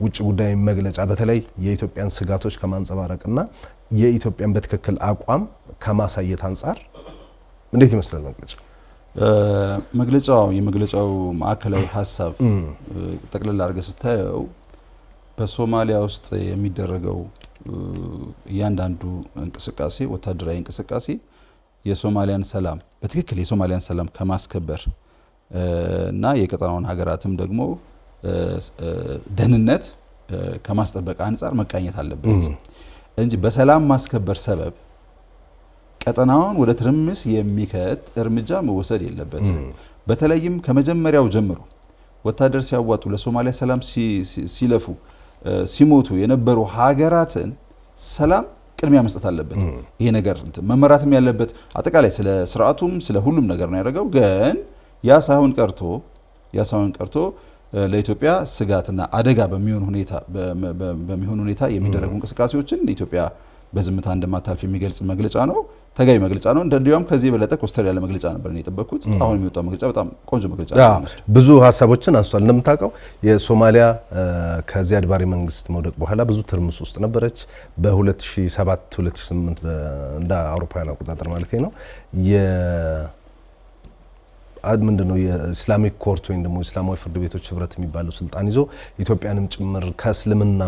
ውጭ ጉዳይ መግለጫ በተለይ የኢትዮጵያን ስጋቶች ከማንጸባረቅና የኢትዮጵያን በትክክል አቋም ከማሳየት አንፃር እንዴት ይመስላል መግለጫው? የመግለጫው ማዕከላዊ ሀሳብ ጠቅላላ አድርገህ ስታየው በሶማሊያ ውስጥ የሚደረገው እያንዳንዱ እንቅስቃሴ ወታደራዊ እንቅስቃሴ የሶማሊያን ሰላም በትክክል የሶማሊያን ሰላም ከማስከበር እና የቀጠናውን ሀገራትም ደግሞ ደህንነት ከማስጠበቅ አንፃር መቃኘት አለበት እንጂ በሰላም ማስከበር ሰበብ ቀጠናውን ወደ ትርምስ የሚከት እርምጃ መወሰድ የለበትም። በተለይም ከመጀመሪያው ጀምሮ ወታደር ሲያዋጡ ለሶማሊያ ሰላም ሲለፉ ሲሞቱ የነበሩ ሀገራትን ሰላም ቅድሚያ መስጠት አለበት። ይሄ ነገር መመራትም ያለበት አጠቃላይ ስለ ስርዓቱም ስለ ሁሉም ነገር ነው ያደረገው። ግን ያ ሳይሆን ቀርቶ ለኢትዮጵያ ስጋትና አደጋ በሚሆን ሁኔታ የሚደረጉ እንቅስቃሴዎችን ኢትዮጵያ በዝምታ እንደማታልፍ የሚገልጽ መግለጫ ነው። ተገቢ መግለጫ ነው። እንዲያውም ከዚህ የበለጠ ኮስተር ያለ መግለጫ ነበር የጠበቅኩት። አሁን የሚወጣው መግለጫ በጣም ቆንጆ መግለጫ ነው። ብዙ ሀሳቦችን አንስቷል። እንደምታውቀው የሶማሊያ ከዚያድ ባሬ መንግስት መውደቅ በኋላ ብዙ ትርምስ ውስጥ ነበረች። በ2007 2008 እንደ አውሮፓውያን አቆጣጠር ማለት ነው ምንድነው የኢስላሚክ ኮርት ወይም ደግሞ እስላማዊ ፍርድ ቤቶች ህብረት የሚባለው ስልጣን ይዞ ኢትዮጵያንም ጭምር ከእስልምና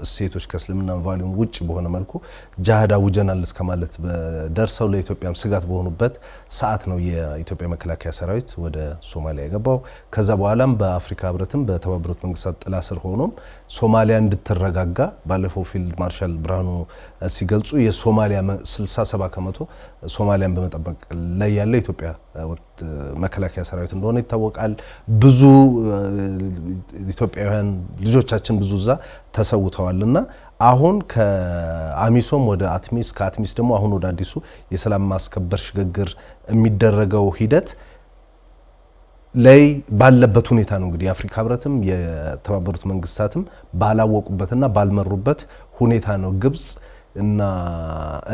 እሴቶች ከእስልምና ቫልዩ ውጭ በሆነ መልኩ ጃሃድ አውጀናል እስከማለት ደርሰው ለኢትዮጵያም ስጋት በሆኑበት ሰዓት ነው የኢትዮጵያ መከላከያ ሰራዊት ወደ ሶማሊያ የገባው። ከዛ በኋላም በአፍሪካ ህብረትም በተባበሩት መንግስታት ጥላ ስር ሆኖም ሶማሊያ እንድትረጋጋ ባለፈው ፊልድ ማርሻል ብርሃኑ ሲገልጹ የሶማሊያ 67 ከመቶ ሶማሊያን በመጠበቅ ላይ ያለ ኢትዮጵያ መከላከያ ሰራዊት እንደሆነ ይታወቃል። ብዙ ኢትዮጵያውያን ልጆቻችን ብዙ እዛ ተሰውተዋልና አሁን ከአሚሶም ወደ አትሚስ ከአትሚስ ደግሞ አሁን ወደ አዲሱ የሰላም ማስከበር ሽግግር የሚደረገው ሂደት ላይ ባለበት ሁኔታ ነው እንግዲህ የአፍሪካ ህብረትም የተባበሩት መንግስታትም ባላወቁበትና ባልመሩበት ሁኔታ ነው ግብጽ እና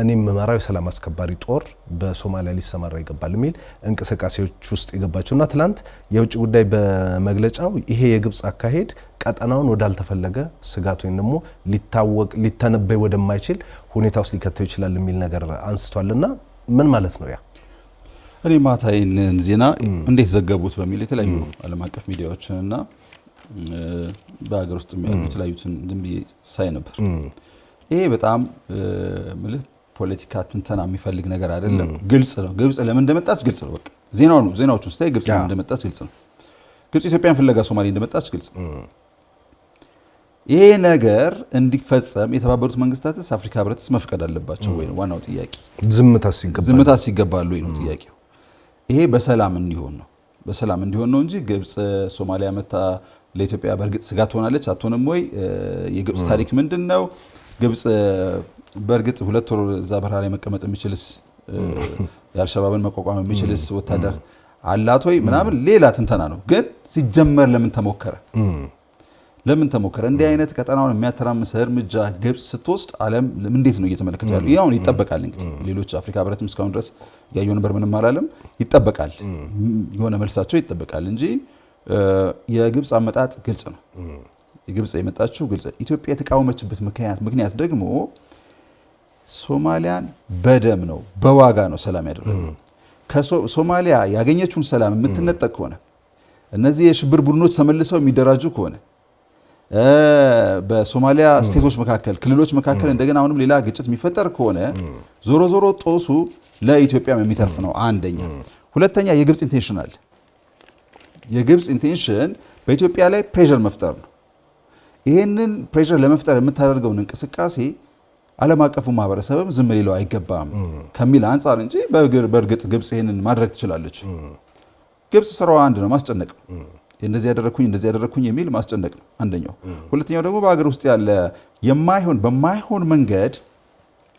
እኔም መመራው የሰላም አስከባሪ ጦር በሶማሊያ ሊሰማራ ይገባል የሚል እንቅስቃሴዎች ውስጥ የገባቸውና ትላንት የውጭ ጉዳይ በመግለጫው ይሄ የግብጽ አካሄድ ቀጠናውን ወዳልተፈለገ ስጋት ወይም ደግሞ ሊተነበይ ወደማይችል ሁኔታ ውስጥ ሊከተው ይችላል የሚል ነገር አንስቷልና ምን ማለት ነው ያ? እኔ ማታይን ዜና እንዴት ዘገቡት በሚል የተለያዩ ዓለም አቀፍ ሚዲያዎችንና በአገር ውስጥ የሚያዩ የተለያዩትን ዝም ብዬ ሳይ ነበር። ይሄ በጣም ምልህ ፖለቲካ ትንተና የሚፈልግ ነገር አይደለም። ግልጽ ነው። ግብጽ ለምን እንደመጣች ግልጽ ነው። በቃ ዜናዎቹ ውስጥ ግብጽ ለምን እንደመጣች ግልጽ ነው። ግብጽ ኢትዮጵያን ፍለጋ ሶማሌ እንደመጣች ግልጽ ነው። ይሄ ነገር እንዲፈጸም የተባበሩት መንግስታትስ አፍሪካ ህብረትስ መፍቀድ አለባቸው ወይ ነው ዋናው ጥያቄ። ዝምታስ ይገባሉ ወይ ነው ጥያቄው። ይሄ በሰላም እንዲሆን ነው እንጂ ግብጽ ሶማሊያ መታ ለኢትዮጵያ በእርግጥ ስጋት ሆናለች አትሆንም ወይ? የግብጽ ታሪክ ምንድነው? ግብጽ በእርግጥ 2 ወር እዛ በረሃ ላይ መቀመጥ የሚችልስ የአልሸባብን መቋቋም የሚችልስ ወታደር አላት ወይ ምናምን ሌላ ትንተና ነው። ግን ሲጀመር ለምን ተሞከረ? እንዲህ አይነት ቀጠናውን የሚያተራምስ እርምጃ ግብጽ ስትወስድ ዓለም እንዴት ነው እየተመለከተ ያለው? ያው ይጠበቃል እንግዲህ ሌሎች አፍሪካ ህብረትም እስካሁን ድረስ ያየው ነበር ምንም አላለም። ይጠበቃል የሆነ መልሳቸው ይጠበቃል እንጂ የግብጽ አመጣጥ ግልጽ ነው። የግብጽ የመጣችው ግልጽ ኢትዮጵያ የተቃወመችበት ምክንያት ደግሞ ሶማሊያን በደም ነው በዋጋ ነው ሰላም ያደረገው። ከሶማሊያ ያገኘችውን ሰላም የምትነጠቅ ከሆነ እነዚህ የሽብር ቡድኖች ተመልሰው የሚደራጁ ከሆነ በሶማሊያ ስቴቶች መካከል ክልሎች መካከል እንደገና አሁንም ሌላ ግጭት የሚፈጠር ከሆነ ዞሮ ጦሱ ለኢትዮጵያም የሚተርፍ ነው። አንደኛ። ሁለተኛ የግብጽ ኢንቴንሽን በኢትዮጵያ ላይ ፕሬሸር መፍጠር ነው። ይሄንን ፕሬሸር ለመፍጠር የምታደርገውን እንቅስቃሴ ዓለም አቀፉ ማህበረሰብም ዝም ሊለው አይገባም ከሚል አንፃር እንጂ በእርግጥ ግብጽ ይሄንን ማድረግ ትችላለች። ግብጽ ስራዋ አንድ ነው፣ ማስጨነቅ። እንደዚህ ያደረኩኝ የሚል ማስጨነቅ ነው አንደኛው። ሁለተኛው ደግሞ በአገር ውስጥ ያለ በማይሆን መንገድ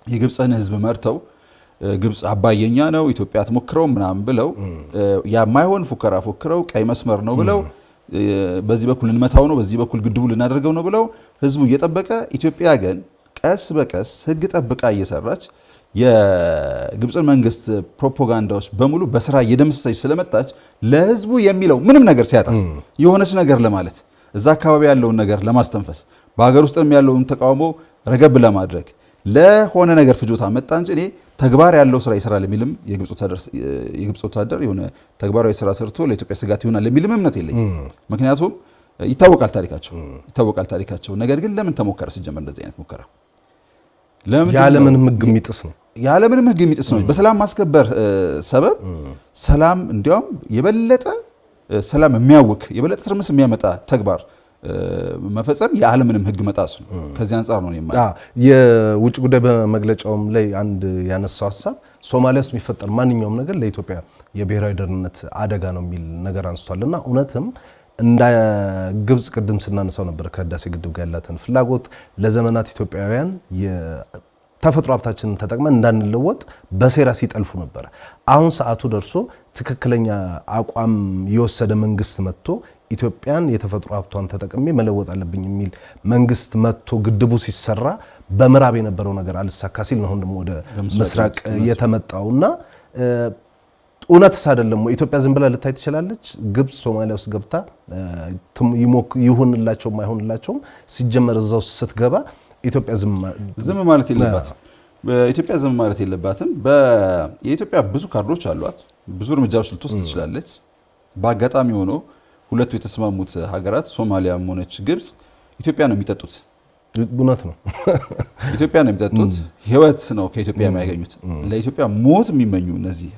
የግብጽን ህዝብ መርተው ግብጽ አባየኛ ነው ኢትዮጵያ አትሞክረው ምናምን ብለው የማይሆን ፉከራ ፎክረው ቀይ መስመር ነው ብለው በዚህ በኩል እንመታው ነው በዚህ በኩል ግድቡ ልናደርገው ነው ብለው ህዝቡ እየጠበቀ ኢትዮጵያ ግን ቀስ በቀስ ህግ ጠብቃ እየሰራች የግብጽን መንግስት ፕሮፓጋንዳዎች በሙሉ በስራ እየደመሰሰች ስለመጣች ለህዝቡ የሚለው ምንም ነገር ሲያጣ የሆነች ነገር ለማለት እዛ አካባቢ ያለውን ነገር ለማስተንፈስ በሀገር ውስጥም ያለውን ተቃውሞ ረገብ ለማድረግ ለሆነ ነገር ፍጆታ መጣ እንጂ እኔ ተግባር ያለው ስራ ይሰራል የሚልም የግብጽ ወታደር የሆነ ተግባራዊ ስራ ሰርቶ ለኢትዮጵያ ስጋት ይሆናል የሚልም እምነት የለኝም። ምክንያቱም ይታወቃል ታሪካቸው። ነገር ግን ለምን ተሞከረ ሲጀመር እንደዚህ አይነት ሙከራ? ያለምንም ሕግ የሚጥስ ነው። በሰላም ማስከበር ሰበብ ሰላም እንዲያውም የበለጠ ሰላም የሚያውክ የበለጠ ትርምስ የሚያመጣ ተግባር መፈጸም የዓለምንም ሕግ መጣስ ነው። ከዚህ አንጻር ነው የውጭ ጉዳይ በመግለጫውም ላይ አንድ ያነሳው ሀሳብ ሶማሊያ ውስጥ የሚፈጠር ማንኛውም ነገር ለኢትዮጵያ የብሔራዊ ደህንነት አደጋ ነው የሚል ነገር አንስቷልና እውነትም እንደ ግብጽ ቅድም ስናነሳው ነበር ከህዳሴ ግድብ ጋር ያላትን ፍላጎት ለዘመናት ኢትዮጵያውያን ተፈጥሮ ሀብታችንን ተጠቅመን እንዳንለወጥ በሴራ ሲጠልፉ ነበር። አሁን ሰዓቱ ደርሶ ትክክለኛ አቋም የወሰደ መንግስት መጥቶ ኢትዮጵያን የተፈጥሮ ሀብቷን ተጠቅሜ መለወጥ አለብኝ የሚል መንግስት መጥቶ ግድቡ ሲሰራ በምዕራብ የነበረው ነገር አልሳካ ሲል ነው አሁን ደግሞ ወደ ምስራቅ የተመጣውና እውነትስ አይደለም ወይ? ኢትዮጵያ ዝም ብላ ልታይ ትችላለች? ግብጽ ሶማሊያ ውስጥ ገብታ ይሁንላቸውም አይሁንላቸውም ሲጀመር እዛው ስትገባ ኢትዮጵያ ዝም ማለት የለባትም። ኢትዮጵያ ዝም ማለት የለባትም። የኢትዮጵያ ብዙ ካርዶች አሏት። ብዙ እርምጃዎች ልትወስድ ትችላለች። በአጋጣሚ ሆኖ ሁለቱ የተስማሙት ሀገራት ሶማሊያም ሆነች ግብጽ ኢትዮጵያ ነው የሚጠጡት። እውነት ነው። ኢትዮጵያ ነው የሚጠጡት። ህይወት ነው ከኢትዮጵያ የሚያገኙት። ለኢትዮጵያ ሞት የሚመኙ እነዚህ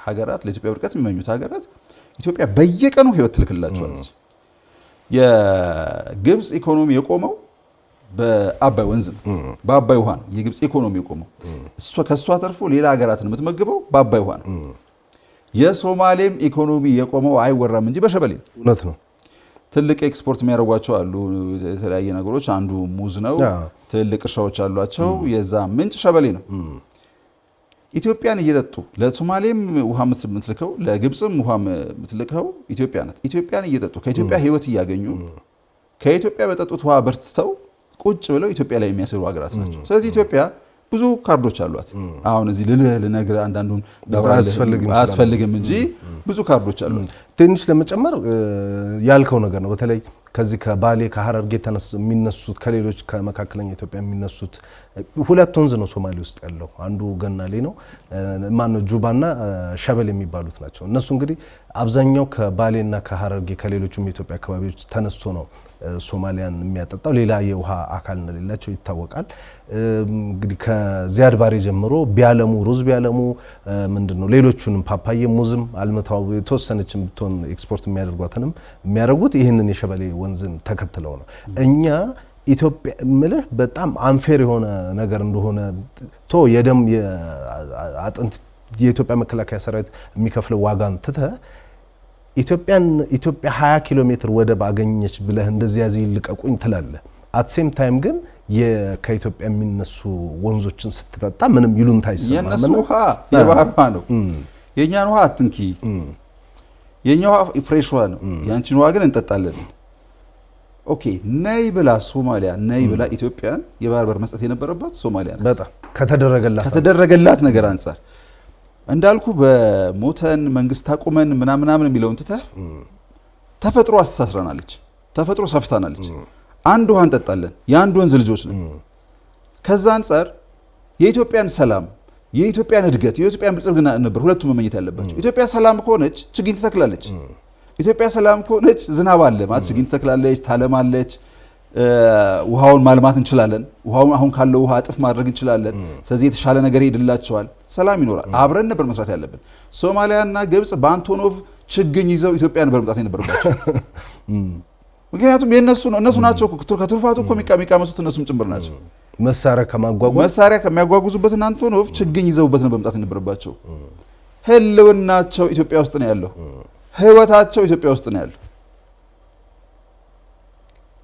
ሀገራት ለኢትዮጵያ ውድቀት የሚመኙት ሀገራት ኢትዮጵያ በየቀኑ ህይወት ትልክላቸዋለች። የግብጽ ኢኮኖሚ የቆመው በአባይ ወንዝ በአባይ ውሃ ነው። የግብጽ ኢኮኖሚ የቆመው ከሷ ተርፎ ሌላ ሀገራትን የምትመግበው በአባይ ውሃ ነው። የሶማሌም ኢኮኖሚ የቆመው አይወራም እንጂ በሸበሌ ነው። እውነት ነው። ትልቅ ኤክስፖርት የሚያደርጓቸው አሉ የተለያየ ነገሮች። አንዱ ሙዝ ነው። ትልልቅ እርሻዎች አሏቸው። የዛ ምንጭ ሸበሌ ነው። ኢትዮጵያን እየጠጡ ለሶማሌም ውሃ የምትልከው ለግብጽም ውሃ የምትልከው ኢትዮጵያ ናት። ኢትዮጵያን እየጠጡ ከኢትዮጵያ ህይወት እያገኙ ከኢትዮጵያ በጠጡት ውሃ በርትተው ቁጭ ብለው ኢትዮጵያ ላይ የሚያስሩ ሀገራት ናቸው። ስለዚህ ኢትዮጵያ ብዙ ካርዶች አሏት። አሁን እዚህ ልነግርህ አንዳንዱን አያስፈልግም እንጂ ብዙ ካርዶች አሏት። ትንሽ ለመጨመር ያልከው ነገር ነው። በተለይ ከዚህ ከባሌ ከሐረርጌ የሚነሱት ከሌሎች ከመካከለኛ ኢትዮጵያ የሚነሱት ሁለት ወንዝ ነው ሶማሌ ውስጥ ያለው። አንዱ ገናሌ ነው ማነው ጁባና ሸበል የሚባሉት ናቸው። እነሱ እንግዲህ አብዛኛው ከባሌና ከሐረርጌ ከሌሎችም የኢትዮጵያ አካባቢዎች ተነስቶ ነው ሶማሊያን የሚያጠጣው። ሌላ የውሃ አካል እንደሌላቸው ይታወቃል። እንግዲህ ከዚያድ ባሬ ጀምሮ ቢያለሙ ሩዝ ቢያለሙ ምንድነው ሌሎቹንም ፓፓዬ ሙዝም አልመታው የተወሰነችም ብትሆን ኤክስፖርት የሚያደርጓትንም የሚያደርጉት ይህንን የሸበሌ ወንዝን ተከትለው ነው። እኛ ኢትዮጵያ ምልህ በጣም አንፌር የሆነ ነገር እንደሆነ የደም አጥንት የኢትዮጵያ መከላከያ ሰራዊት የሚከፍለው ዋጋን ትተህ ኢትዮጵያ 20 ኪሎ ሜትር ወደብ አገኘች ብለህ እንደዚህ ያዚ ልቀቁኝ ትላለህ። አት ሴም ታይም ግን ከኢትዮጵያ የሚነሱ ወንዞችን ስትጠጣ ምንም ይሉንታ አይሰማም። የነሱ ውሃ የባህር ውሃ ነው። የኛን ውሃ አትንኪ። የኛ ውሃ ፍሬሽ ውሃ ነው። ያንቺን ውሃ ግን እንጠጣለን። ኦኬ ነይ ብላ ሶማሊያ ነይ ብላ ኢትዮጵያን የባህር በር መስጠት የነበረባት ሶማሊያ ናት። በጣም ከተደረገላት ነገር አንፃር እንዳልኩ በሞተን መንግስት ታቁመን ምናምን የሚለውን ትተህ ተፈጥሮ አስተሳስረናለች። ተፈጥሮ ሰፍታናለች። አንድ ውሃ እንጠጣለን። የአንድ ወንዝ ልጆች ነን። ከዛ አንፃር የኢትዮጵያን ሰላም፣ የኢትዮጵያን እድገት፣ የኢትዮጵያን ብልጽግና ነበር ሁለቱም መመኘት ያለባቸው። ኢትዮጵያ ሰላም ከሆነች ችግኝ ትተክላለች። ኢትዮጵያ ሰላም ከሆነች ዝናብ አለ ማለት ችግኝ ትተክላለች፣ ታለማለች። ውሃውን ማልማት እንችላለን። ውሃውን አሁን ካለው ውሃ እጥፍ ማድረግ እንችላለን። ስለዚህ የተሻለ ነገር ይሄድላቸዋል፣ ሰላም ይኖራል። አብረን ነበር መስራት ያለብን። ሶማሊያና ግብጽ በአንቶኖቭ ችግኝ ይዘው ኢትዮጵያ ነበር መምጣት የነበረባቸው። ምክንያቱም የነሱ ነው፣ እነሱ ናቸው ከትሩፋቱ እኮ የሚቃመሱት እነሱም ጭምር ናቸው። መሳሪያ ከሚያጓጉዙበትና አንቶኖቭ ችግኝ ይዘውበት ነበር መምጣት የነበረባቸው። ህልውናቸው ኢትዮጵያ ውስጥ ነው ያለው። ህይወታቸው ኢትዮጵያ ውስጥ ነው ያለው።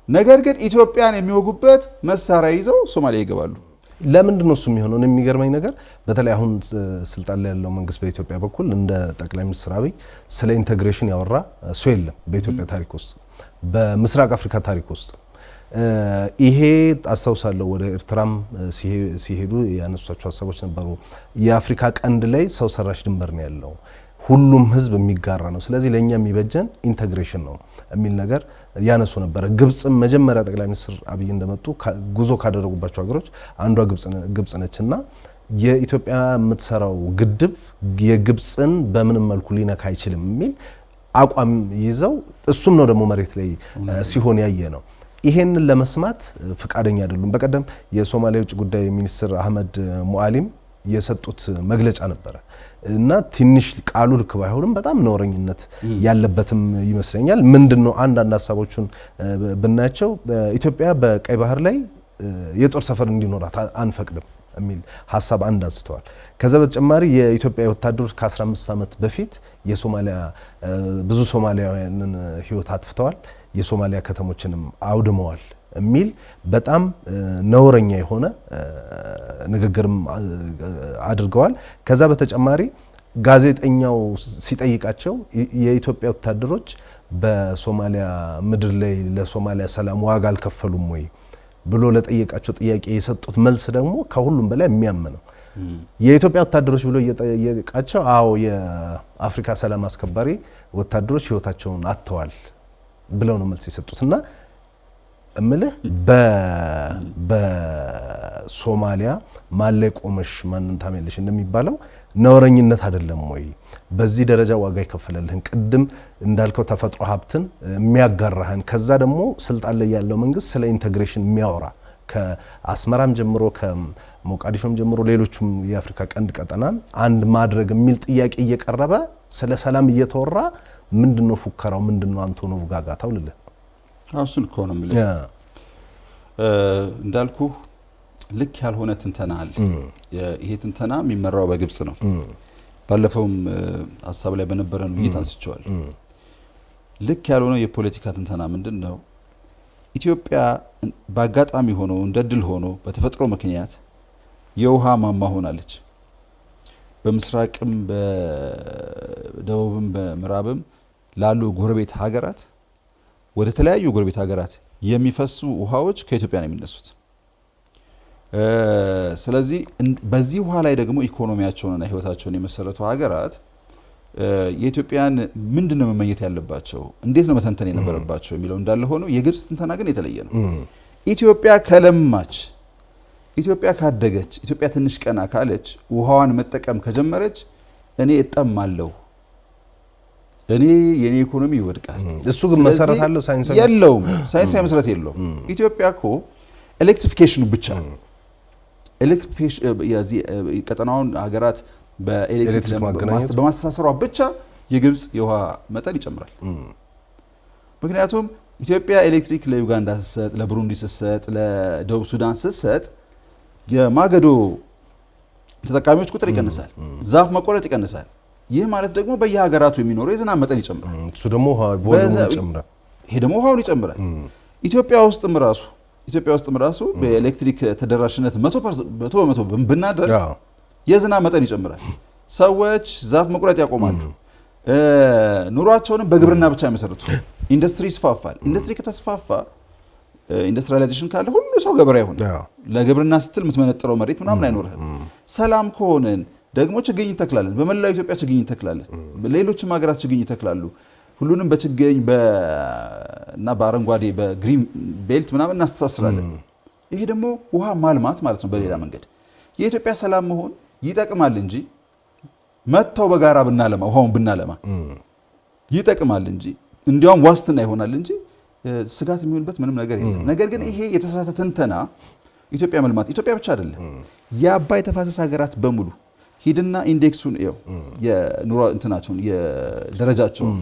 ነገር ግን ኢትዮጵያን የሚወጉበት መሳሪያ ይዘው ሶማሊያ ይገባሉ። ለምንድን ነው እሱ የሚሆነው? የሚገርመኝ ነገር በተለይ አሁን ስልጣን ላይ ያለው መንግስት በኢትዮጵያ በኩል እንደ ጠቅላይ ሚኒስትር አብይ ስለ ኢንቴግሬሽን ያወራ ሰው የለም በኢትዮጵያ ታሪክ ውስጥ፣ በምስራቅ አፍሪካ ታሪክ ውስጥ። ይሄ አስታውሳለሁ ወደ ኤርትራም ሲሄዱ ያነሷቸው ሀሳቦች ነበሩ። የአፍሪካ ቀንድ ላይ ሰው ሰራሽ ድንበር ነው ያለው። ሁሉም ህዝብ የሚጋራ ነው። ስለዚህ ለኛ የሚበጀን ኢንተግሬሽን ነው የሚል ነገር ያነሱ ነበር። ግብጽም መጀመሪያ ጠቅላይ ሚኒስትር አብይ እንደመጡ ጉዞ ካደረጉባቸው ሀገሮች አንዷ ግብጽ ነችና የኢትዮጵያ የምትሰራው ግድብ የግብጽን በምንም መልኩ ሊነካ አይችልም የሚል አቋም ይዘው እሱም ነው ደግሞ መሬት ላይ ሲሆን ያየ ነው። ይሄንን ለመስማት ፍቃደኛ አይደሉም። በቀደም የሶማሊያ ውጭ ጉዳይ ሚኒስትር አህመድ ሙአሊም የሰጡት መግለጫ ነበረ እና ትንሽ ቃሉ ልክ ባይሆንም በጣም ነውረኝነት ያለበትም ይመስለኛል። ምንድነው አንዳንድ ሀሳቦቹን ብናያቸው ኢትዮጵያ በቀይ ባህር ላይ የጦር ሰፈር እንዲኖራት አንፈቅድም የሚል ሐሳብ አንስተዋል። ከዛ በተጨማሪ የኢትዮጵያ ወታደሮች ከ15 ዓመት በፊት የሶማሊያ ብዙ ሶማሊያውያንን ህይወት አጥፍተዋል፣ የሶማሊያ ከተሞችንም አውድመዋል የሚል በጣም ነውረኛ የሆነ ንግግርም አድርገዋል። ከዛ በተጨማሪ ጋዜጠኛው ሲጠይቃቸው የኢትዮጵያ ወታደሮች በሶማሊያ ምድር ላይ ለሶማሊያ ሰላም ዋጋ አልከፈሉም ወይ ብሎ ለጠየቃቸው ጥያቄ የሰጡት መልስ ደግሞ ከሁሉም በላይ የሚያምነው የኢትዮጵያ ወታደሮች ብሎ እየጠየቃቸው አዎ የአፍሪካ ሰላም አስከባሪ ወታደሮች ህይወታቸውን አጥተዋል ብለው ነው መልስ የሰጡትና እምልህ በሶማሊያ ማን ላይ ቆመሽ ማንን ታመልሽ እንደሚባለው ነውረኝነት አይደለም ወይ? በዚህ ደረጃ ዋጋ ይከፈለልህን ቅድም እንዳልከው ተፈጥሮ ሀብትን የሚያጋራህን ከዛ ደግሞ ስልጣን ላይ ያለው መንግስት ስለ ኢንተግሬሽን የሚያወራ ከአስመራም ጀምሮ ከሞቃዲሾም ጀምሮ ሌሎችም የአፍሪካ ቀንድ ቀጠናን አንድ ማድረግ የሚል ጥያቄ እየቀረበ ስለ ሰላም እየተወራ ምንድነው ፉከራው? ምንድነው አንቶኖቭ ጋጋታው? ልለ እሱን እኮ ነው የምልህ። እንዳልኩ ልክ ያልሆነ ትንተና አለ። ይሄ ትንተና የሚመራው በግብጽ ነው። ባለፈውም ሐሳብ ላይ በነበረን ውይይት አንስቼዋል። ልክ ያልሆነ የፖለቲካ ትንተና ምንድነው? ኢትዮጵያ በአጋጣሚ ሆኖ እንደድል ሆኖ በተፈጥሮ ምክንያት የውሃ ማማ ሆናለች። በምስራቅም በደቡብም በምዕራብም ላሉ ጎረቤት ሀገራት ወደ ተለያዩ ጎረቤት ሀገራት የሚፈሱ ውሃዎች ከኢትዮጵያ ነው የሚነሱት። ስለዚህ በዚህ ውሃ ላይ ደግሞ ኢኮኖሚያቸውንና ህይወታቸውን የመሰረቱ ሀገራት የኢትዮጵያን ምንድነው መመኘት ያለባቸው፣ እንዴት ነው መተንተን የነበረባቸው የሚለው እንዳለ ሆኖ የግብጽ ትንተና ግን የተለየ ነው። ኢትዮጵያ ከለማች፣ ኢትዮጵያ ካደገች፣ ኢትዮጵያ ትንሽ ቀና ካለች፣ ውሃዋን መጠቀም ከጀመረች እኔ እጠማለሁ፣ እኔ የኔ ኢኮኖሚ ይወድቃል። እሱ ግን መሰረት አለው ሳይንሳዊ የለውም፣ ሳይንሳዊ መሰረት የለውም። ኢትዮጵያ እኮ ኤሌክትሪፊኬሽኑ ብቻ ኤሌክትሪፊኬሽን የዚህ ቀጠናውን ሀገራት በኤሌክትሪክ በማስተሳሰሯ ብቻ የግብጽ የውሃ መጠን ይጨምራል። ምክንያቱም ኢትዮጵያ ኤሌክትሪክ ለዩጋንዳ ስትሰጥ፣ ለብሩንዲ ስትሰጥ፣ ለደቡብ ሱዳን ስትሰጥ የማገዶ ተጠቃሚዎች ቁጥር ይቀንሳል፣ ዛፍ መቆረጥ ይቀንሳል። ይህ ማለት ደግሞ በየሀገራቱ የሚኖረው የዝናብ መጠን ይጨምራል። እሱ ደግሞ ውሃውን ይጨምራል። ኢትዮጵያ ውስጥም ራሱ በኤሌክትሪክ ተደራሽነት 100% ብናደርግ የዝናብ መጠን ይጨምራል። ሰዎች ዛፍ መቁረጥ ያቆማሉ። ኑሯቸውንም በግብርና ብቻ የሚመሰርቱ ኢንዱስትሪ ይስፋፋል። ኢንዱስትሪ ከተስፋፋ ኢንዱስትሪያላይዜሽን ካለ ሁሉ ሰው ገበሬ ይሆን። ለግብርና ስትል የምትመነጥረው መሬት ምናምን አይኖርህም። ሰላም ከሆነን ደግሞ ችግኝ እንተክላለን። በመላው ኢትዮጵያ ችግኝ እንተክላለን። ሌሎችም ሀገራት ችግኝ ይተክላሉ። ሁሉንም በችግኝ እና በአረንጓዴ በግሪን ቤልት ምናምን እናስተሳስራለን። ይሄ ደግሞ ውሃ ማልማት ማለት ነው። በሌላ መንገድ የኢትዮጵያ ሰላም መሆን ይጠቅማል እንጂ መተው በጋራ ብናለማ ውሃውን ብናለማ ይጠቅማል እንጂ እንዲያውም ዋስትና ይሆናል እንጂ ስጋት የሚሆንበት ምንም ነገር የለም። ነገር ግን ይሄ የተሳሳተ ትንተና ኢትዮጵያ መልማት ኢትዮጵያ ብቻ አይደለም፣ የአባይ ተፋሰስ ሀገራት በሙሉ ሂድና ኢንዴክሱን ይኸው የኑሮ እንትናቸውን የደረጃቸውን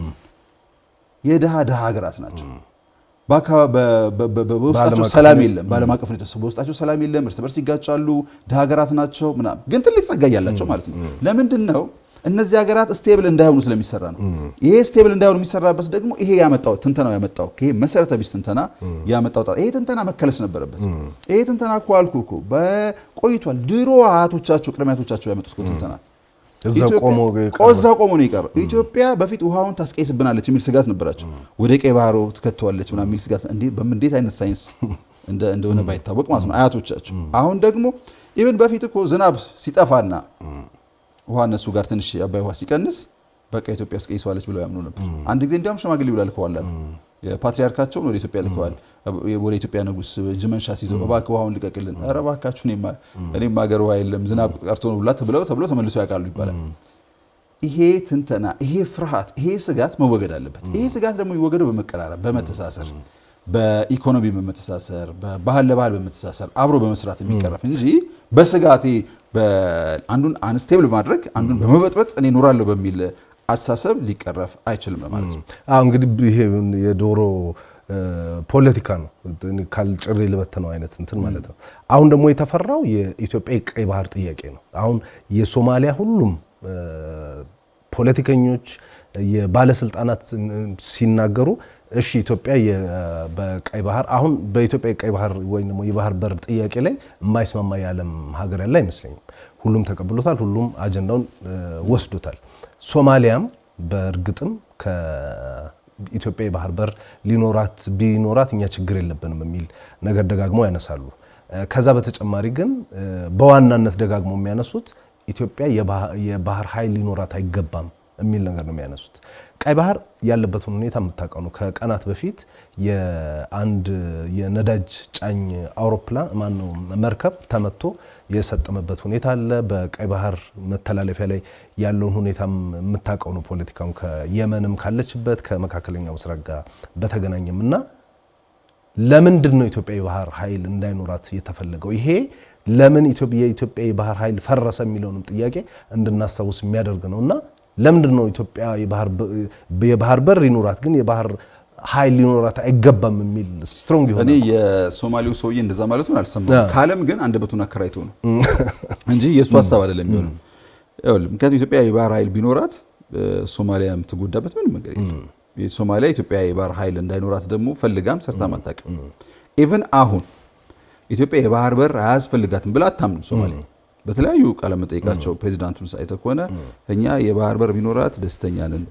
የደሃ ሀገራት ናቸው። በውስጣቸው ሰላም የለም። በዓለም አቀፍ ሁኔታ በውስጣቸው ሰላም የለም። እርስ በርስ ይጋጫሉ። ደሃ ሀገራት ናቸው ምናምን፣ ግን ትልቅ ጸጋ ያላቸው ማለት ነው። ለምንድን ነው? እነዚህ ሀገራት ስቴብል እንዳይሆኑ ስለሚሰራ ነው። ይሄ ስቴብል እንዳይሆኑ የሚሰራበት ደግሞ ይሄ ያመጣው ትንተናው ያመጣው ይሄ መሰረተ ቢስ ትንተና ያመጣው ይሄ ትንተና መከለስ ነበረበት። ይሄ ትንተና እኮ አልኩ እኮ በቆይቷል። ድሮ አያቶቻቸው ቅድሚያቶቻቸው ያመጡት ትንተና ቆዛ ቆሞ ነው የቀረው። ኢትዮጵያ በፊት ውሃውን ታስቀይስብናለች የሚል ስጋት ነበራቸው። ወደ ቀይ ባህር ትከተዋለች ምናምን የሚል ስጋት እንዴት አይነት ሳይንስ እንደሆነ ባይታወቅ ማለት ነው አያቶቻቸው። አሁን ደግሞ ኢቭን በፊት እኮ ዝናብ ሲጠፋና ውሃ እነሱ ጋር ትንሽ አባይ ውሃ ሲቀንስ በቃ ኢትዮጵያ አስቀይሰዋለች ብለው ያምኑ ነበር። አንድ ጊዜ እንዲያውም ሽማግሌ ብላ ልከዋል አሉ። የፓትሪያርካቸውን ወደ ኢትዮጵያ ልከዋል። ወደ ኢትዮጵያ ንጉስ ጅመንሻ ሲዘው እባክህ ውሃውን ልቀቅልን፣ ኧረ እባካችሁ እኔም ሀገር ውሃ የለም ዝናብ ቀርቶ ነው ብላ ተብለው ተመልሶ ያውቃሉ ይባላል። ይሄ ትንተና፣ ይሄ ፍርሃት፣ ይሄ ስጋት መወገድ አለበት። ይሄ ስጋት ደግሞ የሚወገደው በመቀራረብ፣ በመተሳሰር፣ በኢኮኖሚ በመተሳሰር፣ በባህል ለባህል በመተሳሰር አብሮ በመስራት የሚቀረፍ እንጂ በስጋቴ አንዱን አንስቴብል ማድረግ አንዱን በመበጥበጥ እኔ እኖራለሁ በሚል አሳሰብ ሊቀረፍ አይችልም ማለት ነው። እንግዲህ ይሄ የዶሮ ፖለቲካ ነው፣ ካልጭሬ ልበተነው አይነት እንትን ማለት ነው። አሁን ደግሞ የተፈራው የኢትዮጵያ ቀይ ባህር ጥያቄ ነው። አሁን የሶማሊያ ሁሉም ፖለቲከኞች የባለስልጣናት ሲናገሩ እሺ ኢትዮጵያ በቀይ ባህር አሁን በኢትዮጵያ ቀይ ባህር ወይ ደግሞ የባህር በር ጥያቄ ላይ የማይስማማ የዓለም ሀገር ያለ አይመስለኝም። ሁሉም ተቀብሎታል፣ ሁሉም አጀንዳውን ወስዶታል። ሶማሊያም በእርግጥም ከኢትዮጵያ የባህር በር ቢኖራት እኛ ችግር የለብንም የሚል ነገር ደጋግመው ያነሳሉ። ከዛ በተጨማሪ ግን በዋናነት ደጋግመው የሚያነሱት ኢትዮጵያ የባህር ኃይል ሊኖራት አይገባም የሚል ነገር ነው የሚያነሱት። ቀይ ባህር ያለበትን ሁኔታ የምታውቀው ነው። ከቀናት በፊት የአንድ የነዳጅ ጫኝ አውሮፕላን መርከብ ተመቶ የሰጠመበት ሁኔታ አለ። በቀይ ባህር መተላለፊያ ላይ ያለውን ሁኔታም የምታውቀው ነው። ፖለቲካውን ከየመንም ካለችበት ከመካከለኛው ምስራቅ ጋር በተገናኘም እና ለምንድን ነው ኢትዮጵያ የባህር ኃይል እንዳይኖራት የተፈለገው? ይሄ ለምን የኢትዮጵያ የባህር ኃይል ፈረሰ የሚለውንም ጥያቄ እንድናስታውስ የሚያደርግ ነውና ለምንድን ነው ኢትዮጵያ የባህር በር ይኖራት ግን የባህር ኃይል ሊኖራት አይገባም የሚል ስትሮንግ ይሆናል። እኔ የሶማሌው ሰውዬ እንደዛ ማለቱን አልሰማሁም። ካለም ግን አንደበቱን አከራይቶ ነው እንጂ የሱ ሐሳብ አይደለም የሚሆነው። ምክንያቱም ኢትዮጵያ የባህር ኃይል ቢኖራት ሶማሊያ የምትጎዳበት ምንም ነገር የለም። ሶማሊያ ኢትዮጵያ የባህር ኃይል እንዳይኖራት ደግሞ ፈልጋም ሰርታም አታውቅም። ኢቭን አሁን ኢትዮጵያ የባህር በር አያስፈልጋትም ብላ አታምንም ሶማሊያ። በተለያዩ ቃለ መጠይቃቸው ፕሬዚዳንቱን ሳይተ ከሆነ እኛ የባህር በር ቢኖራት ደስተኛ ነን፣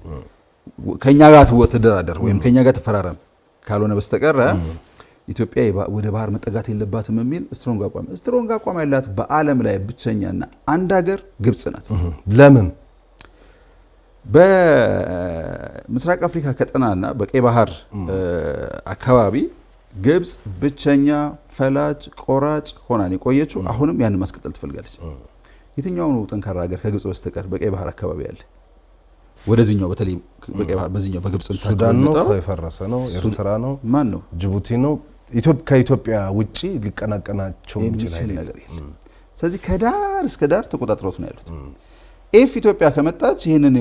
ከኛ ጋር ትደራደር ወይም ከኛ ጋር ተፈራረም ካልሆነ በስተቀር ኢትዮጵያ ወደ ባህር መጠጋት የለባትም የሚል ስትሮንግ አቋም ያላት በዓለም ላይ ብቸኛና አንድ ሀገር ግብጽ ናት። ለምን? በምስራቅ አፍሪካ ቀጠናና በቀይ ባህር አካባቢ ግብጽ ብቸኛ ፈላጭ ቆራጭ ሆናን የቆየችው አሁንም ያን ማስቀጠል ትፈልጋለች። የትኛው ነው ጠንካራ ሀገር ከግብጽ በስተቀር በቀይ ባህር አካባቢ ያለ? ወደዚህኛው በተለይ በቀይ ባህር በዚህኛው በግብጽ ሱዳን ነው የፈረሰ ነው፣ ኤርትራ ነው፣ ማን ነው? ጅቡቲ ነው። ከኢትዮጵያ ውጪ ሊቀናቀናቸው የሚችል ነገር የለም። ስለዚህ ከዳር እስከ ዳር ተቆጣጥረውት ነው ያሉት። ኢትዮጵያ ከመጣች ይሄንን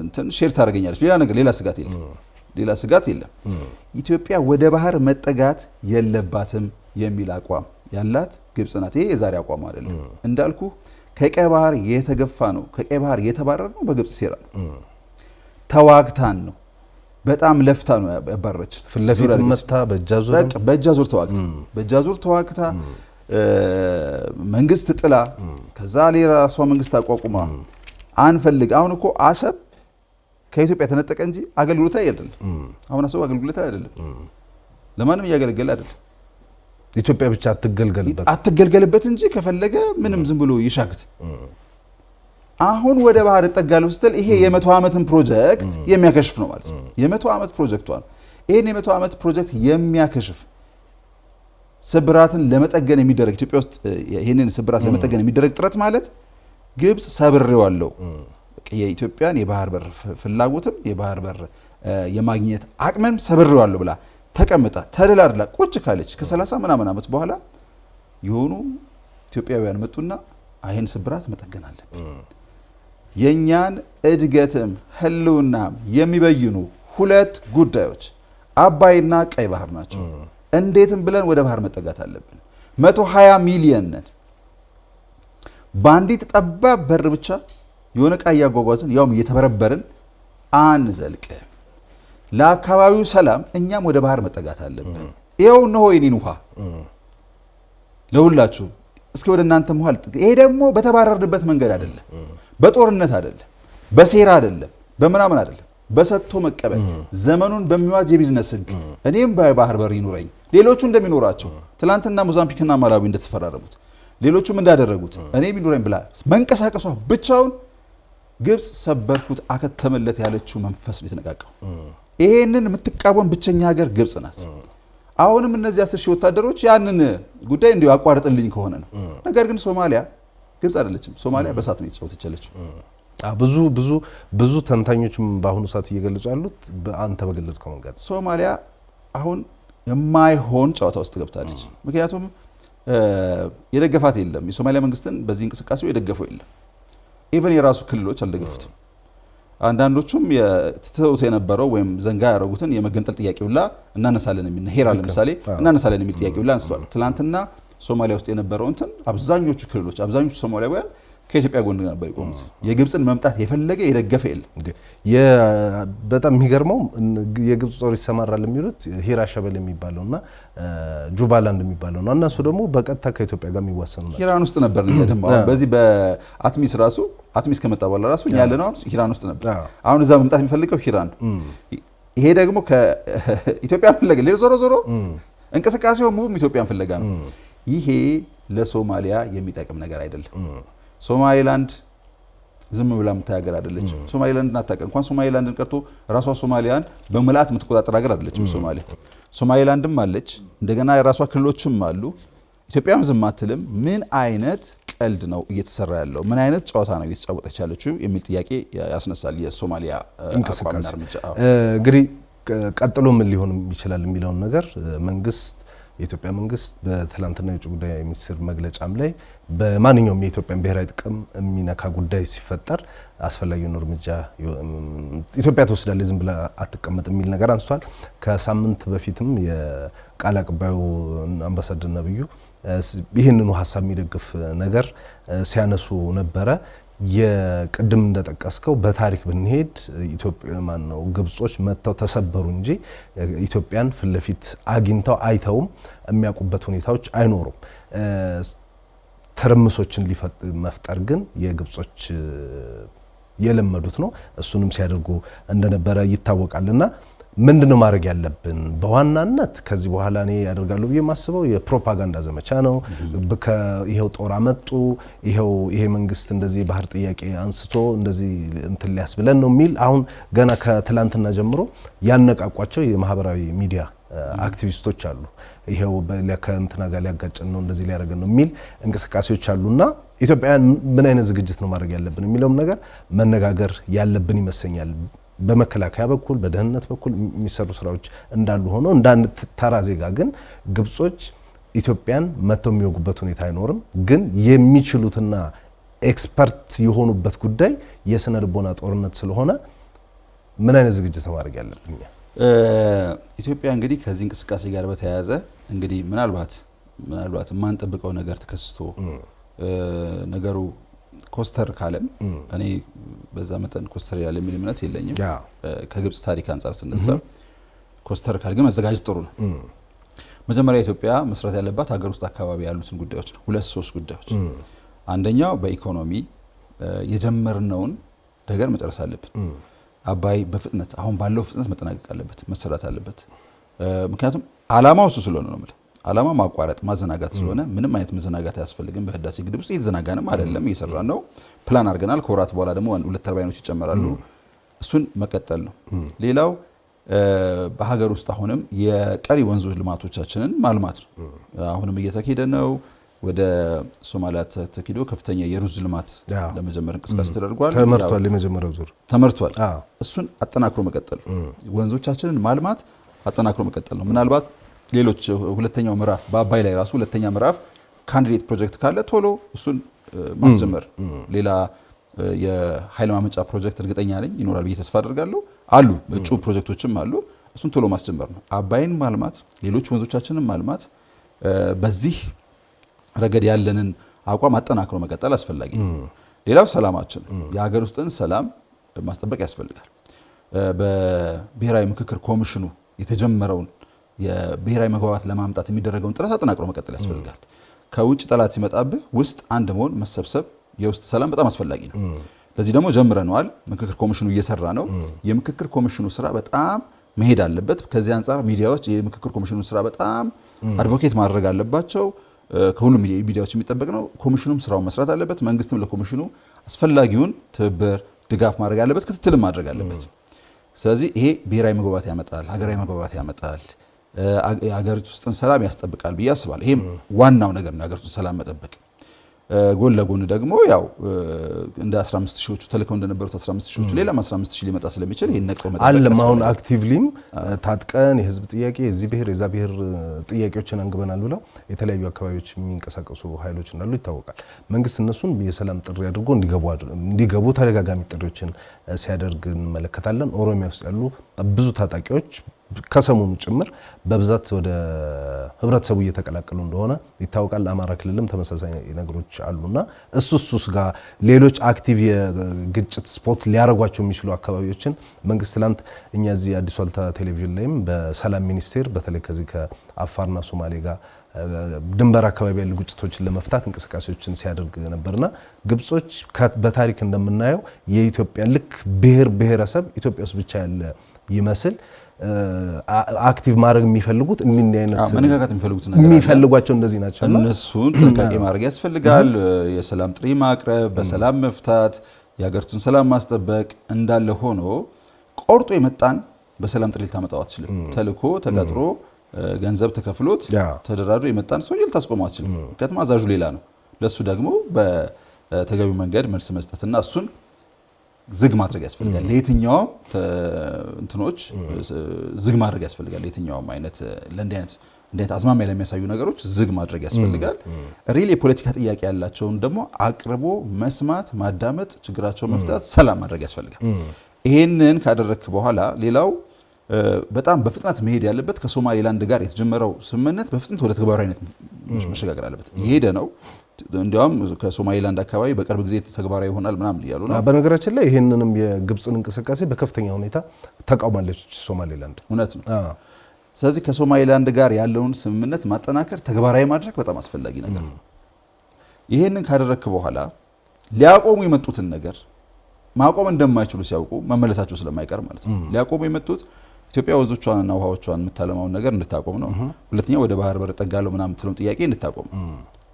እንትን ሼር ታደርገኛለች። ሌላ ስጋት የለም። ኢትዮጵያ ወደ ባህር መጠጋት የለባትም የሚል አቋም ያላት ግብጽ ናት። ይሄ የዛሬ አቋም አይደለም። እንዳልኩ ከቀይ ባህር የተገፋ ነው፣ ከቀይ ባህር የተባረረ ነው በግብጽ ሴራ ነው። ተዋግታን ነው፣ በጣም ለፍታ ነው ያባረረች። ፍለፊት መታ በእጃዙር ተዋግታ መንግስት ጥላ ከዛ ሌላሷ መንግስት አቋቁማ አንፈልግ። አሁን እኮ አሰብ ከኢትዮጵያ ተነጠቀ እንጂ አገልግሎት አይደለም። አሁን አሰብ አገልግሎት አይደለም፣ ለማንም እያገለገለ አይደለም። ኢትዮጵያ ብቻ አትገልገልበት እንጂ ከፈለገ ምንም ዝም ብሎ ይሻክት። አሁን ወደ ባህር እጠጋለሁ ስትል ይሄ የ100 ዓመትን ፕሮጀክት የሚያከሽፍ ነው ማለት ነው። የ100 ዓመት ፕሮጀክቷ ነው። ይሄን የ100 ዓመት ፕሮጀክት የሚያከሽፍ ስብራትን ለመጠገን የሚደረግ ኢትዮጵያ ውስጥ ይሄንን ስብራት ለመጠገን የሚደረግ ጥረት ማለት ግብጽ ሰብሬዋለሁ የኢትዮጵያን የባህር በር ፍላጎትም የባህር በር የማግኘት አቅምም ሰብሬዋለሁ ብላ ተቀምጣ ተደላድላ ቁጭ ካለች ከ30 ምናምን ዓመት በኋላ የሆኑ ኢትዮጵያውያን መጡና አይን ስብራት መጠገን አለብን፣ የኛን እድገትም ህልውናም የሚበይኑ ሁለት ጉዳዮች አባይና ቀይ ባህር ናቸው። እንዴትም ብለን ወደ ባህር መጠጋት አለብን። 120 ሚሊዮን ነን። ባንዲት ጠባብ በር ብቻ የሆነ ዕቃ እያጓጓዝን ያውም እየተበረበርን አንዘልቅም። ለአካባቢው ሰላም እኛም ወደ ባህር መጠጋት አለብን። ይኸው እነሆ የኔን ውሃ ለሁላችሁ እስኪ ወደ እናንተ ውሃ። ይሄ ደግሞ በተባረርንበት መንገድ አይደለም፣ በጦርነት አይደለም፣ በሴራ አይደለም፣ በምናምን አይደለም፣ በሰጥቶ መቀበል ዘመኑን በሚዋጅ የቢዝነስ ህግ እኔም በባህር በር ይኑረኝ ሌሎቹ እንደሚኖራቸው ትላንትና ሞዛምቢክና ማላዊ እንደተፈራረሙት ሌሎቹም እንዳደረጉት እኔም ይኑረኝ ብላ መንቀሳቀሷ ብቻውን ግብጽ ሰበርኩት አከተመለት ያለችው መንፈስ ነው የተነቃቀው። ይሄንን የምትቃወም ብቸኛ ሀገር ግብጽ ናት። አሁንም እነዚህ 10 ሺህ ወታደሮች ያንን ጉዳይ እንዲሁ አቋርጥልኝ ከሆነ ነው። ነገር ግን ሶማሊያ ግብጽ አይደለችም። ሶማሊያ በሳት ነው የተጫወተች ያለችው። ብዙ ተንታኞችም በአሁኑ ሰዓት እየገለጹ ያሉት አንተ በገለጽከው መንገድ ሶማሊያ አሁን የማይሆን ጨዋታ ውስጥ ገብታለች። ምክንያቱም የደገፋት የለም። የሶማሊያ መንግስትን በዚህ እንቅስቃሴው የደገፈው የለም። ኢቨን የራሱ ክልሎች አልደገፉትም። አንዳንዶቹም የተተውት የነበረው ወይም ዘንጋ ያደረጉትን የመገንጠል ጥያቄ ሁላ እናነሳለን የሚል ሄራ ለምሳሌ እናነሳለን የሚል ጥያቄ ሁላ አንስቷል። ትላንትና ሶማሊያ ውስጥ የነበረው እንትን አብዛኞቹ ክልሎች አብዛኞቹ ሶማሊያውያን ከኢትዮጵያ ጎን ነበር የቆሙት። የግብጽን መምጣት የፈለገ የደገፈ የለም። በጣም የሚገርመው የግብጽ ጦር ይሰማራል የሚሉት ሂራ ሸበል የሚባለውና ጁባላንድ የሚባለው ነው። እነሱ ደግሞ በቀጥታ ከኢትዮጵያ ጋር የሚዋሰኑ ናቸው። ሂራን ውስጥ ነበር ነው ደግሞ በዚህ በአትሚስ ራሱ አትሚስ ከመጣ በኋላ ራሱ ያለ ነው ሂራን ውስጥ ነበር። አሁን እዛ መምጣት የሚፈልገው ሂራን ነው። ይሄ ደግሞ ከኢትዮጵያ ፍለጋ ዞሮ እንቅስቃሴው ሙሉ ኢትዮጵያን ፍለጋ ነው። ይሄ ለሶማሊያ የሚጠቅም ነገር አይደለም። ሶማሊላንድ ዝም ብላ የምታያገር አይደለችም። ሶማሊላንድን አታውቅም። እንኳን ሶማሊላንድን ቀርቶ ራሷ ሶማሊያን በመላት የምትቆጣጠር ሀገር አይደለችም። ሶማሊላንድም አለች፣ እንደገና የራሷ ክልሎችም አሉ። ኢትዮጵያም ዝም አትልም። ምን አይነት ቀልድ ነው እየተሰራ ያለው? ምን አይነት ጨዋታ ነው እየተጫወተች ያለችው የሚል ጥያቄ ያስነሳል የሶማሊያ አቋምና እርምጃ። እንግዲህ ቀጥሎ ምን ሊሆን ይችላል የሚለውን ነገር የኢትዮጵያ መንግስት በትላንትና የውጭ ጉዳይ ሚኒስትር መግለጫም ላይ በማንኛውም የኢትዮጵያን ብሔራዊ ጥቅም የሚነካ ጉዳይ ሲፈጠር አስፈላጊውን እርምጃ ኢትዮጵያ ትወስዳለች፣ ዝም ብላ አትቀመጥ የሚል ነገር አንስቷል። ከሳምንት በፊትም የቃል አቀባዩ አምባሳደር ነብዩ ይህንኑ ሀሳብ የሚደግፍ ነገር ሲያነሱ ነበረ። የቅድም እንደጠቀስከው በታሪክ ብንሄድ ኢትዮጵያ ማነው ግብጾች መተው ተሰበሩ እንጂ ኢትዮጵያን ፍለፊት አግኝተው አይተውም የሚያውቁበት ሁኔታዎች አይኖሩም። ትርምሶችን መፍጠር ግን የግብጾች የለመዱት ነው። እሱንም ሲያደርጉ እንደነበረ ይታወቃልና ምንድነው ማድረግ ያለብን? በዋናነት ከዚህ በኋላ እኔ ያደርጋሉ ብዬ የማስበው የፕሮፓጋንዳ ዘመቻ ነው። ይሄው ጦር አመጡ፣ ይሄ መንግስት እንደዚህ ባህር ጥያቄ አንስቶ እንደዚህ እንትን ሊያስብለን ነው የሚል አሁን ገና ከትላንትና ጀምሮ ያነቃቋቸው የማህበራዊ ሚዲያ አክቲቪስቶች አሉ። ይሄው ከእንትና ጋር ሊያጋጭን ነው እንደዚህ ሊያደርገን ነው የሚል እንቅስቃሴዎች አሉና ኢትዮጵያውያን ምን አይነት ዝግጅት ነው ማድረግ ያለብን የሚለውም ነገር መነጋገር ያለብን ይመስለኛል። በመከላከያ በኩል በደህንነት በኩል የሚሰሩ ስራዎች እንዳሉ ሆኖ እንዳንድ ተራ ዜጋ ግን ግብጾች ኢትዮጵያን መተው የሚወጉበት ሁኔታ አይኖርም። ግን የሚችሉትና ኤክስፐርት የሆኑበት ጉዳይ የስነ ልቦና ጦርነት ስለሆነ ምን አይነት ዝግጅት ነው ማድረግ ያለብን? ኢትዮጵያ እንግዲህ ከዚህ እንቅስቃሴ ጋር በተያያዘ እንግዲህ ምናልባት የማንጠብቀው ነገር ተከስቶ ነገሩ ኮስተር ካለም እኔ በዛ መጠን ኮስተር ያለ የሚል እምነት የለኝም። ከግብጽ ታሪክ አንጻር ስነሳ ኮስተር ካል ግን መዘጋጀት ጥሩ ነው። መጀመሪያ ኢትዮጵያ መስራት ያለባት ሀገር ውስጥ አካባቢ ያሉትን ጉዳዮች ነው። 2-3 ጉዳዮች። አንደኛው በኢኮኖሚ የጀመርነውን ነገር መጨረስ አለብን። አባይ በፍጥነት አሁን ባለው ፍጥነት መጠናቀቅ አለበት፣ መሰራት አለበት። ምክንያቱም አላማው እሱ ስለሆነ ነው። አላማ ማቋረጥ ማዘናጋት ስለሆነ ምንም አይነት መዘናጋት አያስፈልግም። በህዳሴ ግድብ ውስጥ እየተዘናጋንም አይደለም፣ እየሰራን ነው። ፕላን አድርገናል። ከወራት በኋላ ደግሞ 2 ተርባይኖች ይጨመራሉ። እሱን መቀጠል ነው። ሌላው በሀገር ውስጥ አሁንም የቀሪ ወንዞች ልማቶቻችንን ማልማት ነው። አሁንም እየተካሄደ ነው። ወደ ሶማሊያ ተኪዶ ከፍተኛ የሩዝ ልማት ለመጀመር እንቅስቃሴ ተደርጓል። ተመርቷል። የመጀመሪያው ዙር ተመርቷል። እሱን አጠናክሮ መቀጠል ወንዞቻችንን ማልማት አጠናክሮ መቀጠል ነው። ምናልባት ሌሎች ሁለተኛው ምዕራፍ በአባይ ላይ ራሱ ሁለተኛ ምዕራፍ ካንዲዴት ፕሮጀክት ካለ ቶሎ እሱን ማስጀመር። ሌላ የኃይል ማመንጫ ፕሮጀክት እርግጠኛ ነኝ ይኖራል ብዬ ተስፋ አደርጋለሁ። አሉ እጩ ፕሮጀክቶችም አሉ። እሱን ቶሎ ማስጀመር ነው። አባይን ማልማት፣ ሌሎች ወንዞቻችንን ማልማት፣ በዚህ ረገድ ያለንን አቋም አጠናክሮ መቀጠል አስፈላጊ ነው። ሌላው ሰላማችን፣ የሀገር ውስጥን ሰላም ማስጠበቅ ያስፈልጋል። በብሔራዊ ምክክር ኮሚሽኑ የተጀመረውን የብሔራዊ መግባባት ለማምጣት የሚደረገውን ጥረት አጠናክሮ መቀጠል ያስፈልጋል። ከውጭ ጠላት ሲመጣብህ ውስጥ አንድ መሆን፣ መሰብሰብ፣ የውስጥ ሰላም በጣም አስፈላጊ ነው። ለዚህ ደግሞ ጀምረነዋል። ምክክር ኮሚሽኑ እየሰራ ነው። የምክክር ኮሚሽኑ ስራ በጣም መሄድ አለበት። ከዚህ አንጻር ሚዲያዎች የምክክር ኮሚሽኑ ስራ በጣም አድቮኬት ማድረግ አለባቸው። ከሁሉም ሚዲያዎች የሚጠበቅ ነው። ኮሚሽኑም ስራውን መስራት አለበት። መንግስትም ለኮሚሽኑ አስፈላጊውን ትብብር፣ ድጋፍ ማድረግ አለበት፣ ክትትልም ማድረግ አለበት። ስለዚህ ይሄ ብሔራዊ መግባባት ያመጣል፣ ሀገራዊ መግባባት ያመጣል፣ የሀገሪቱ ውስጥን ሰላም ያስጠብቃል ብዬ አስባለሁ። ይሄም ዋናው ነገር ነው፣ የሀገሪቱን ሰላም መጠበቅ። ጎን ለጎን ደግሞ ያው እንደ 15 ሺዎቹ ተልከው እንደነበሩት 15 ሺዎቹ ሌላም 15 ሺህ ሊመጣ ስለሚችል ይሄን ነቅቶ መጠበቅ አለም። አሁን አክቲቭሊም ታጥቀን የህዝብ ጥያቄ የዚህ ብሔር የዛ ብሔር ጥያቄዎችን አንግበናል ብለው የተለያዩ አካባቢዎች የሚንቀሳቀሱ ኃይሎች እንዳሉ ይታወቃል። መንግስት እነሱን የሰላም ጥሪ አድርጎ እንዲገቡ ተደጋጋሚ ጥሪዎችን ሲያደርግ እንመለከታለን። ኦሮሚያ ውስጥ ያሉ ብዙ ታጣቂዎች ከሰሞኑ ጭምር በብዛት ወደ ህብረተሰቡ እየተቀላቀሉ እንደሆነ ይታወቃል። አማራ ክልልም ተመሳሳይ ነገሮች አሉና እሱስ ጋር ሌሎች አክቲቭ የግጭት ስፖት ሊያረጓቸው የሚችሉ አካባቢዎችን መንግስት ትላንት እኛ እዚህ አዲስ ዋልታ ቴሌቪዥን ላይም በሰላም ሚኒስቴር በተለይ ከዚህ ከአፋርና ሶማሌ ጋር ድንበር አካባቢ ያሉ ግጭቶችን ለመፍታት እንቅስቃሴዎችን ሲያደርግ ነበርና ግብጾች በታሪክ እንደምናየው የኢትዮጵያ ልክ ብሔረሰብ ኢትዮጵያ ውስጥ ብቻ ያለ ይመስል አክቲቭ ማድረግ የሚፈልጉት እንዲህ አይነት መነጋጋት የሚፈልጓቸው እንደዚህ ናቸው። እነሱን ጥንቃቄ ማድረግ ያስፈልጋል። የሰላም ጥሪ ማቅረብ፣ በሰላም መፍታት፣ የሀገሪቱን ሰላም ማስጠበቅ እንዳለ ሆኖ ቆርጦ የመጣን በሰላም ጥሪ ልታመጣው አትችልም። ተልኮ ተቀጥሮ ገንዘብ ተከፍሎት ተደራድሮ የመጣን ሰው ልታስቆመው አትችልም። ምክንያቱም አዛዡ ሌላ ነው። ለሱ ደግሞ በተገቢው መንገድ መልስ መስጠትና እሱን ዝግ ማድረግ ያስፈልጋል። ለየትኛውም እንትኖች ዝግ ማድረግ ያስፈልጋል። ለየትኛውም አይነት ለእንዲህ አዝማሚያ ለሚያሳዩ ነገሮች ዝግ ማድረግ ያስፈልጋል። ሪል የፖለቲካ ጥያቄ ያላቸውን ደግሞ አቅርቦ መስማት፣ ማዳመጥ፣ ችግራቸውን መፍታት፣ ሰላም ማድረግ ያስፈልጋል። ይሄንን ካደረክ በኋላ ሌላው በጣም በፍጥነት መሄድ ያለበት ከሶማሌላንድ ጋር የተጀመረው ስምምነት በፍጥነት ወደ ተግባራዊነት መሸጋገር አለበት። የሄደ ነው። እንዲያውም ከሶማሌላንድ አካባቢ በቅርብ ጊዜ ተግባራዊ ይሆናል ምናምን እያሉ ነው። በነገራችን ላይ ይሄንንም የግብፅን እንቅስቃሴ በከፍተኛ ሁኔታ ተቃውማለች ሶማሌላንድ። እውነት ነው። ስለዚህ ከሶማሌላንድ ጋር ያለውን ስምምነት ማጠናከር፣ ተግባራዊ ማድረግ በጣም አስፈላጊ ነገር ነው። ይሄንን ካደረክ በኋላ ሊያቆሙ የመጡትን ነገር ማቆም እንደማይችሉ ሲያውቁ መመለሳቸው ስለማይቀር ማለት ነው። ሊያቆሙ የመጡት ኢትዮጵያ ወንዞቿንና ውሃዎቿን የምታለማውን ነገር እንድታቆም ነው። ሁለተኛ ወደ ባህር በር ጠጋለው ምናምን የምትለውን ጥያቄ እንድታቆም።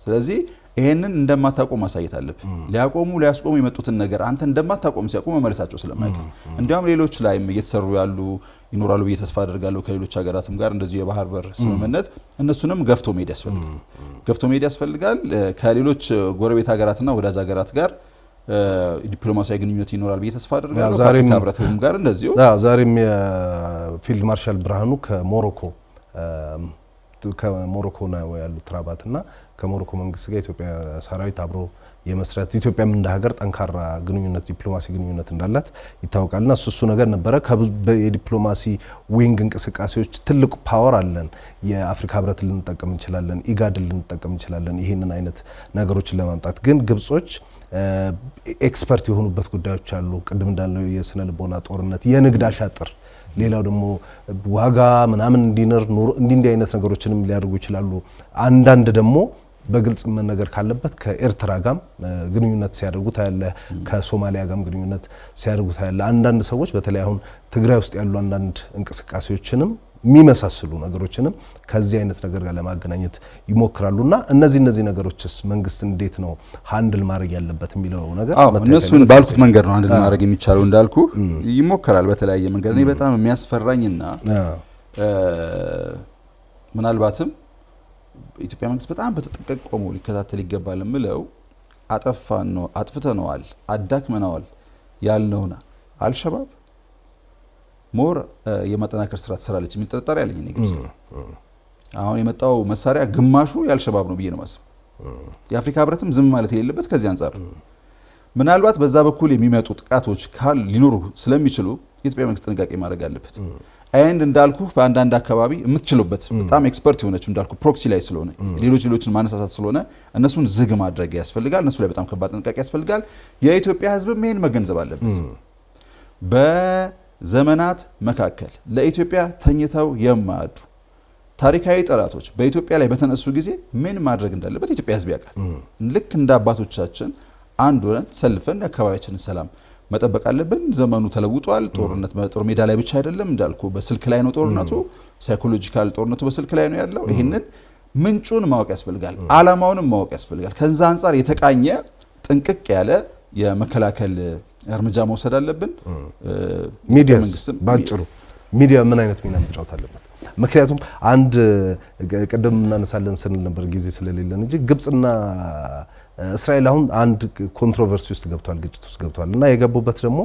ስለዚህ ይሄንን እንደማታቆም ማሳየት አለብህ። ሊያስቆሙ የመጡትን ነገር አንተ እንደማታቆም ሲያቆሙ መመለሳቸው ስለማይቀር እንዲያውም ሌሎች ላይም እየተሰሩ ያሉ ይኖራሉ ብዬ ተስፋ አደርጋለሁ። ከሌሎች ሀገራትም ጋር እንደዚሁ የባህር በር ስምምነት እነሱንም ገፍቶ መሄድ ያስፈልጋል። ከሌሎች ጎረቤት ሀገራትና ወዳጅ ሀገራት ጋር ዲፕሎማሲያዊ ግንኙነት ይኖራል ብዬ ተስፋ አደርጋለሁ። ከአፍሪካ ህብረትም ጋር እንደዚሁ ዛሬም የፊልድ ማርሻል ብርሃኑ ከሞሮኮ ነው ያሉት ራባትና ከሞሮኮ መንግስት ጋር ኢትዮጵያ ሰራዊት አብሮ የመስራት ኢትዮጵያም እንደ ሀገር ጠንካራ ግንኙነት ዲፕሎማሲ ግንኙነት እንዳላት ይታወቃልና እሱ ነገር ነበረ። የዲፕሎማሲ ዊንግ እንቅስቃሴዎች ትልቅ ፓወር አለን። የአፍሪካ ህብረት ልንጠቀም እንችላለን፣ ኢጋድ ልንጠቀም እንችላለን። ይሄንን አይነት ነገሮችን ለማምጣት ግን ግብጾች ኤክስፐርት የሆኑበት ጉዳዮች አሉ። ቅድም እንዳለው የስነ ልቦና ጦርነት፣ የንግድ አሻጥር፣ ሌላው ደግሞ ዋጋ ምናምን እንዲነር እንዲህ አይነት ነገሮችንም ሊያደርጉ ይችላሉ። አንዳንድ ደግሞ በግልጽ መነገር ካለበት ከኤርትራ ጋም ግንኙነት ሲያደርጉ ታያለ፣ ከሶማሊያ ጋም ግንኙነት ሲያደርጉ ታያለ። አንዳንድ ሰዎች በተለይ አሁን ትግራይ ውስጥ ያሉ አንዳንድ እንቅስቃሴዎችንም የሚመሳሰሉ ነገሮችንም ከዚህ አይነት ነገር ጋር ለማገናኘት ይሞክራሉና እነዚህ ነገሮችስ መንግስት እንዴት ነው ሃንድል ማድረግ ያለበት የሚለው ነገር እነሱን ባልኩት መንገድ ነው ሃንድል ማድረግ የሚቻለው። እንዳልኩ ይሞክራል በተለያየ መንገድ። እኔ በጣም የሚያስፈራኝና ምናልባትም ኢትዮጵያ መንግስት በጣም በተጠንቀቅ ቆሞ ሊከታተል ይገባል የምለው አጥፍተነዋል፣ አዳክመነዋል ያልነውና አልሸባብ ሞር የማጠናከር ስራ ትሰራለች የሚል ጥርጣሬ አለኝ። እኔ ግብጽ አሁን የመጣው መሳሪያ ግማሹ ያልሸባብ ነው ብዬ ነው ማስብ። የአፍሪካ ህብረትም ዝም ማለት የሌለበት ከዚህ አንፃር ምናልባት በዛ በኩል የሚመጡ ጥቃቶች ሊኖሩ ስለሚችሉ የኢትዮጵያ መንግስት ጥንቃቄ ማድረግ አለበት። አይንድ እንዳልኩ በአንዳንድ አካባቢ የምትችሉበት በጣም ኤክስፐርት የሆነችው እንዳልኩ ፕሮክሲ ላይ ስለሆነ ሌሎችን ማነሳሳት ስለሆነ እነሱን ዝግ ማድረግ ያስፈልጋል። እነሱ ላይ በጣም ከባድ ጥንቃቄ ያስፈልጋል። የኢትዮጵያ ህዝብም ይሄን መገንዘብ አለበት። በዘመናት መካከል ለኢትዮጵያ ተኝተው የማያዱ ታሪካዊ ጠላቶች በኢትዮጵያ ላይ በተነሱ ጊዜ ምን ማድረግ እንዳለበት የኢትዮጵያ ህዝብ ያውቃል። ልክ እንደ አባቶቻችን አንድ ሆነን ሰልፈን የአካባቢያችንን ሰላም መጠበቅ አለብን። ዘመኑ ተለውጧል። ጦርነት በጦር ሜዳ ላይ ብቻ አይደለም እንዳልኩ በስልክ ላይ ነው ጦርነቱ። ሳይኮሎጂካል ጦርነቱ በስልክ ላይ ነው ያለው። ይሄንን ምንጩን ማወቅ ያስፈልጋል፣ አላማውንም ማወቅ ያስፈልጋል። ከዛ አንፃር የተቃኘ ጥንቅቅ ያለ የመከላከል እርምጃ መውሰድ አለብን። ሚዲያስ ባጭሩ ሚዲያ ምን አይነት ሚና መጫወት አለበት? ምክንያቱም አንድ ቀደም እናነሳለን ስንል ነበር ጊዜ ስለሌለን እንጂ ግብጽና እስራኤል አሁን አንድ ኮንትሮቨርሲ ውስጥ ገብቷል፣ ግጭት ውስጥ ገብቷል እና የገቡበት ደግሞ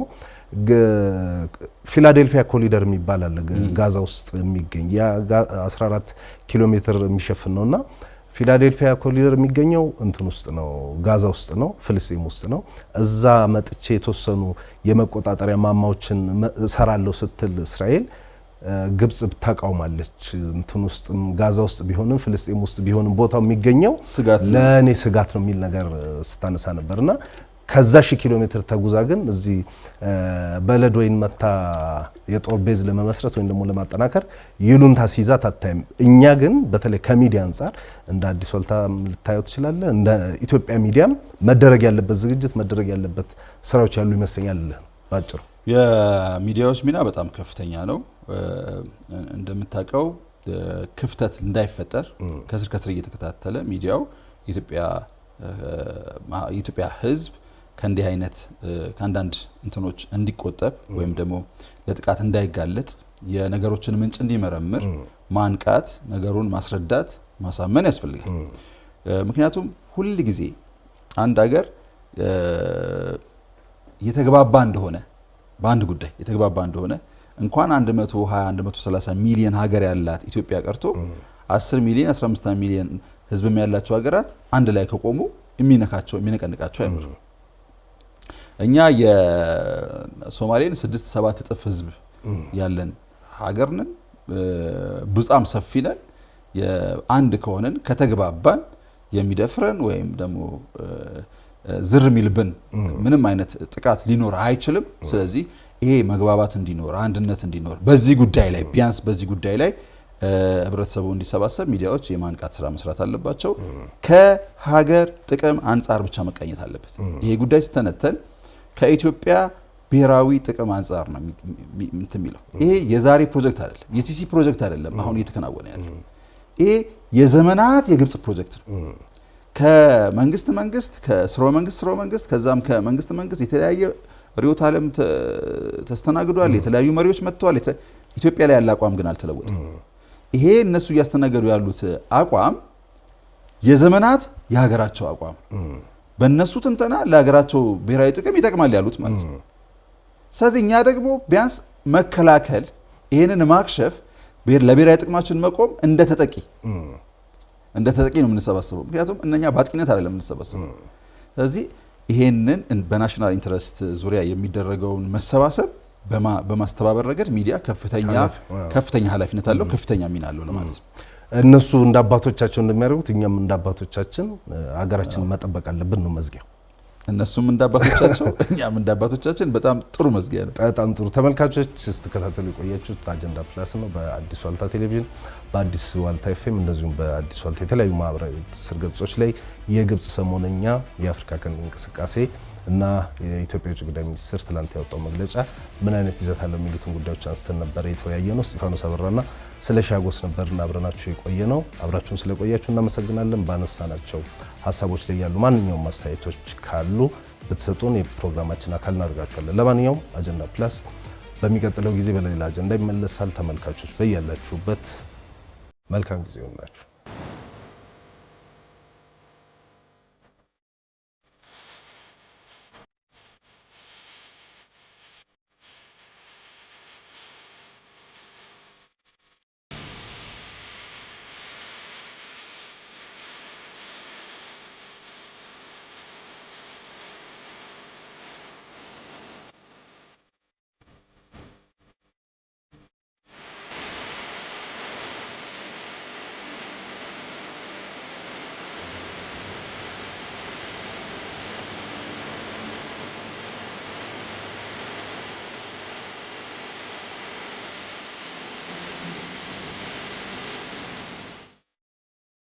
ፊላዴልፊያ ኮሪደር የሚባል አለ ጋዛ ውስጥ የሚገኝ ያ 14 ኪሎ ሜትር የሚሸፍን ነውና ፊላዴልፊያ ኮሪደር የሚገኘው እንትን ውስጥ ነው፣ ጋዛ ውስጥ ነው፣ ፍልስጤም ውስጥ ነው። እዛ መጥቼ የተወሰኑ የመቆጣጠሪያ ማማዎችን ሰራለው ስትል እስራኤል ግብጽ ታቃውማለች። እንትን ውስጥ ጋዛ ውስጥ ቢሆንም ፍልስጤም ውስጥ ቢሆንም ቦታው የሚገኘው ለኔ ስጋት ነው የሚል ነገር ስታነሳ ነበርና ከዛ 1000 ኪሎ ሜትር ተጉዛ ግን እዚህ በለድ ወይን መታ የጦር ቤዝ ለመመስረት ወይም ደግሞ ለማጠናከር ይሉንታ ሲይዛት አታይም። እኛ ግን በተለይ ከሚዲያ አንፃር እንደ አዲስ ወልታ ልታየው ትችላለ። እንደ ኢትዮጵያ ሚዲያም መደረግ ያለበት ዝግጅት መደረግ ያለበት ስራዎች ያሉ ይመስለኛል። ባጭሩ የሚዲያዎች ሚና በጣም ከፍተኛ ነው። እንደምታውቀው ክፍተት እንዳይፈጠር ከስር ከስር እየተከታተለ ሚዲያው የኢትዮጵያ ሕዝብ ከእንዲህ አይነት ከአንዳንድ እንትኖች እንዲቆጠብ ወይም ደግሞ ለጥቃት እንዳይጋለጥ የነገሮችን ምንጭ እንዲመረምር ማንቃት፣ ነገሩን ማስረዳት፣ ማሳመን ያስፈልጋል። ምክንያቱም ሁል ጊዜ አንድ ሀገር የተግባባ እንደሆነ በአንድ ጉዳይ የተግባባ እንደሆነ እንኳን 120 130 ሚሊዮን ሀገር ያላት ኢትዮጵያ ቀርቶ 10 ሚሊዮን 15 ሚሊዮን ህዝብ ያላቸው ሀገራት አንድ ላይ ከቆሙ የሚነቀንቃቸው አይኖርም። እኛ የሶማሌን 6-7 እጥፍ ህዝብ ያለን ሀገር ነን። በጣም ሰፊ ነን። አንድ ከሆነን ከተግባባን የሚደፍረን ወይም ደግሞ ዝር የሚልብን ምንም አይነት ጥቃት ሊኖር አይችልም። ስለዚህ ይሄ መግባባት እንዲኖር አንድነት እንዲኖር በዚህ ጉዳይ ላይ ቢያንስ በዚህ ጉዳይ ላይ ህብረተሰቡ እንዲሰባሰብ ሚዲያዎች የማንቃት ስራ መስራት አለባቸው። ከሀገር ጥቅም አንጻር ብቻ መቃኘት አለበት። ይሄ ጉዳይ ሲተነተን ከኢትዮጵያ ብሔራዊ ጥቅም አንጻር ነው የሚለው። ይሄ የዛሬ ፕሮጀክት አይደለም፣ የሲሲ ፕሮጀክት አይደለም። አሁን እየተከናወነ ያለው ይሄ የዘመናት የግብጽ ፕሮጀክት ነው። ከመንግስት ከስርወ መንግስት ከዛም ከመንግስት የተለያየ ሪዮት ዓለም ተስተናግዷል። የተለያዩ መሪዎች መጥተዋል። ኢትዮጵያ ላይ ያለ አቋም ግን አልተለወጠም። ይሄ እነሱ እያስተናገዱ ያሉት አቋም የዘመናት የሀገራቸው አቋም በእነሱ ትንተና ለሀገራቸው ብሔራዊ ጥቅም ይጠቅማል ያሉት ማለት ነው። ስለዚህ እኛ ደግሞ ቢያንስ መከላከል፣ ይሄንን ማክሸፍ፣ ለብሔራዊ ጥቅማችን መቆም እንደ ተጠቂ ነው የምንሰባሰበው። ምክንያቱም እነኛ በአጥቂነት አይደለም የምንሰባሰበው። ስለዚህ ይሄንን በናሽናል ኢንተረስት ዙሪያ የሚደረገውን መሰባሰብ በማስተባበር ረገድ ሚዲያ ከፍተኛ ኃላፊነት አለው፣ ከፍተኛ ሚና አለው ለማለት ነው። እነሱ እንደ አባቶቻቸው እንደሚያደርጉት እኛም እንደ አባቶቻችን ሀገራችንን መጠበቅ አለብን ነው መዝጊያው። እነሱም እንደ አባቶቻቸው እኛም እንደ አባቶቻችን በጣም ጥሩ መዝጊያ ነው። በጣም ጥሩ። ተመልካቾች ስትከታተሉ የቆያችሁት አጀንዳ ፕላስ ነው በአዲስ ዋልታ ቴሌቪዥን፣ በአዲስ ዋልታ ኤፍኤም እንደዚሁም በአዲስ ዋልታ የተለያዩ ማህበራዊ ትስስር ገጾች ላይ የግብጽ ሰሞነኛ የአፍሪካ ቀንድ እንቅስቃሴ እና የኢትዮጵያ ውጭ ጉዳይ ሚኒስትር ትላንት ያወጣው መግለጫ ምን አይነት ይዘት አለው የሚሉትን ጉዳዮች አንስተን ነበር የተወያየ ነው። እስጢፋኖስ አበራና ስለሻጎስ ነበርና አብረናችሁ የቆየ ነው። አብራችሁን ስለቆያችሁ እናመሰግናለን። ባነሳናቸው ሀሳቦች ላይ ያሉ ማንኛውም አስተያየቶች ካሉ ብትሰጡን የፕሮግራማችን አካል እናደርጋቸዋለን። ለማንኛውም አጀንዳ ፕላስ በሚቀጥለው ጊዜ በሌላ አጀንዳ ይመለሳል። ተመልካቾች በያላችሁበት መልካም ጊዜ ይሁንላችሁ።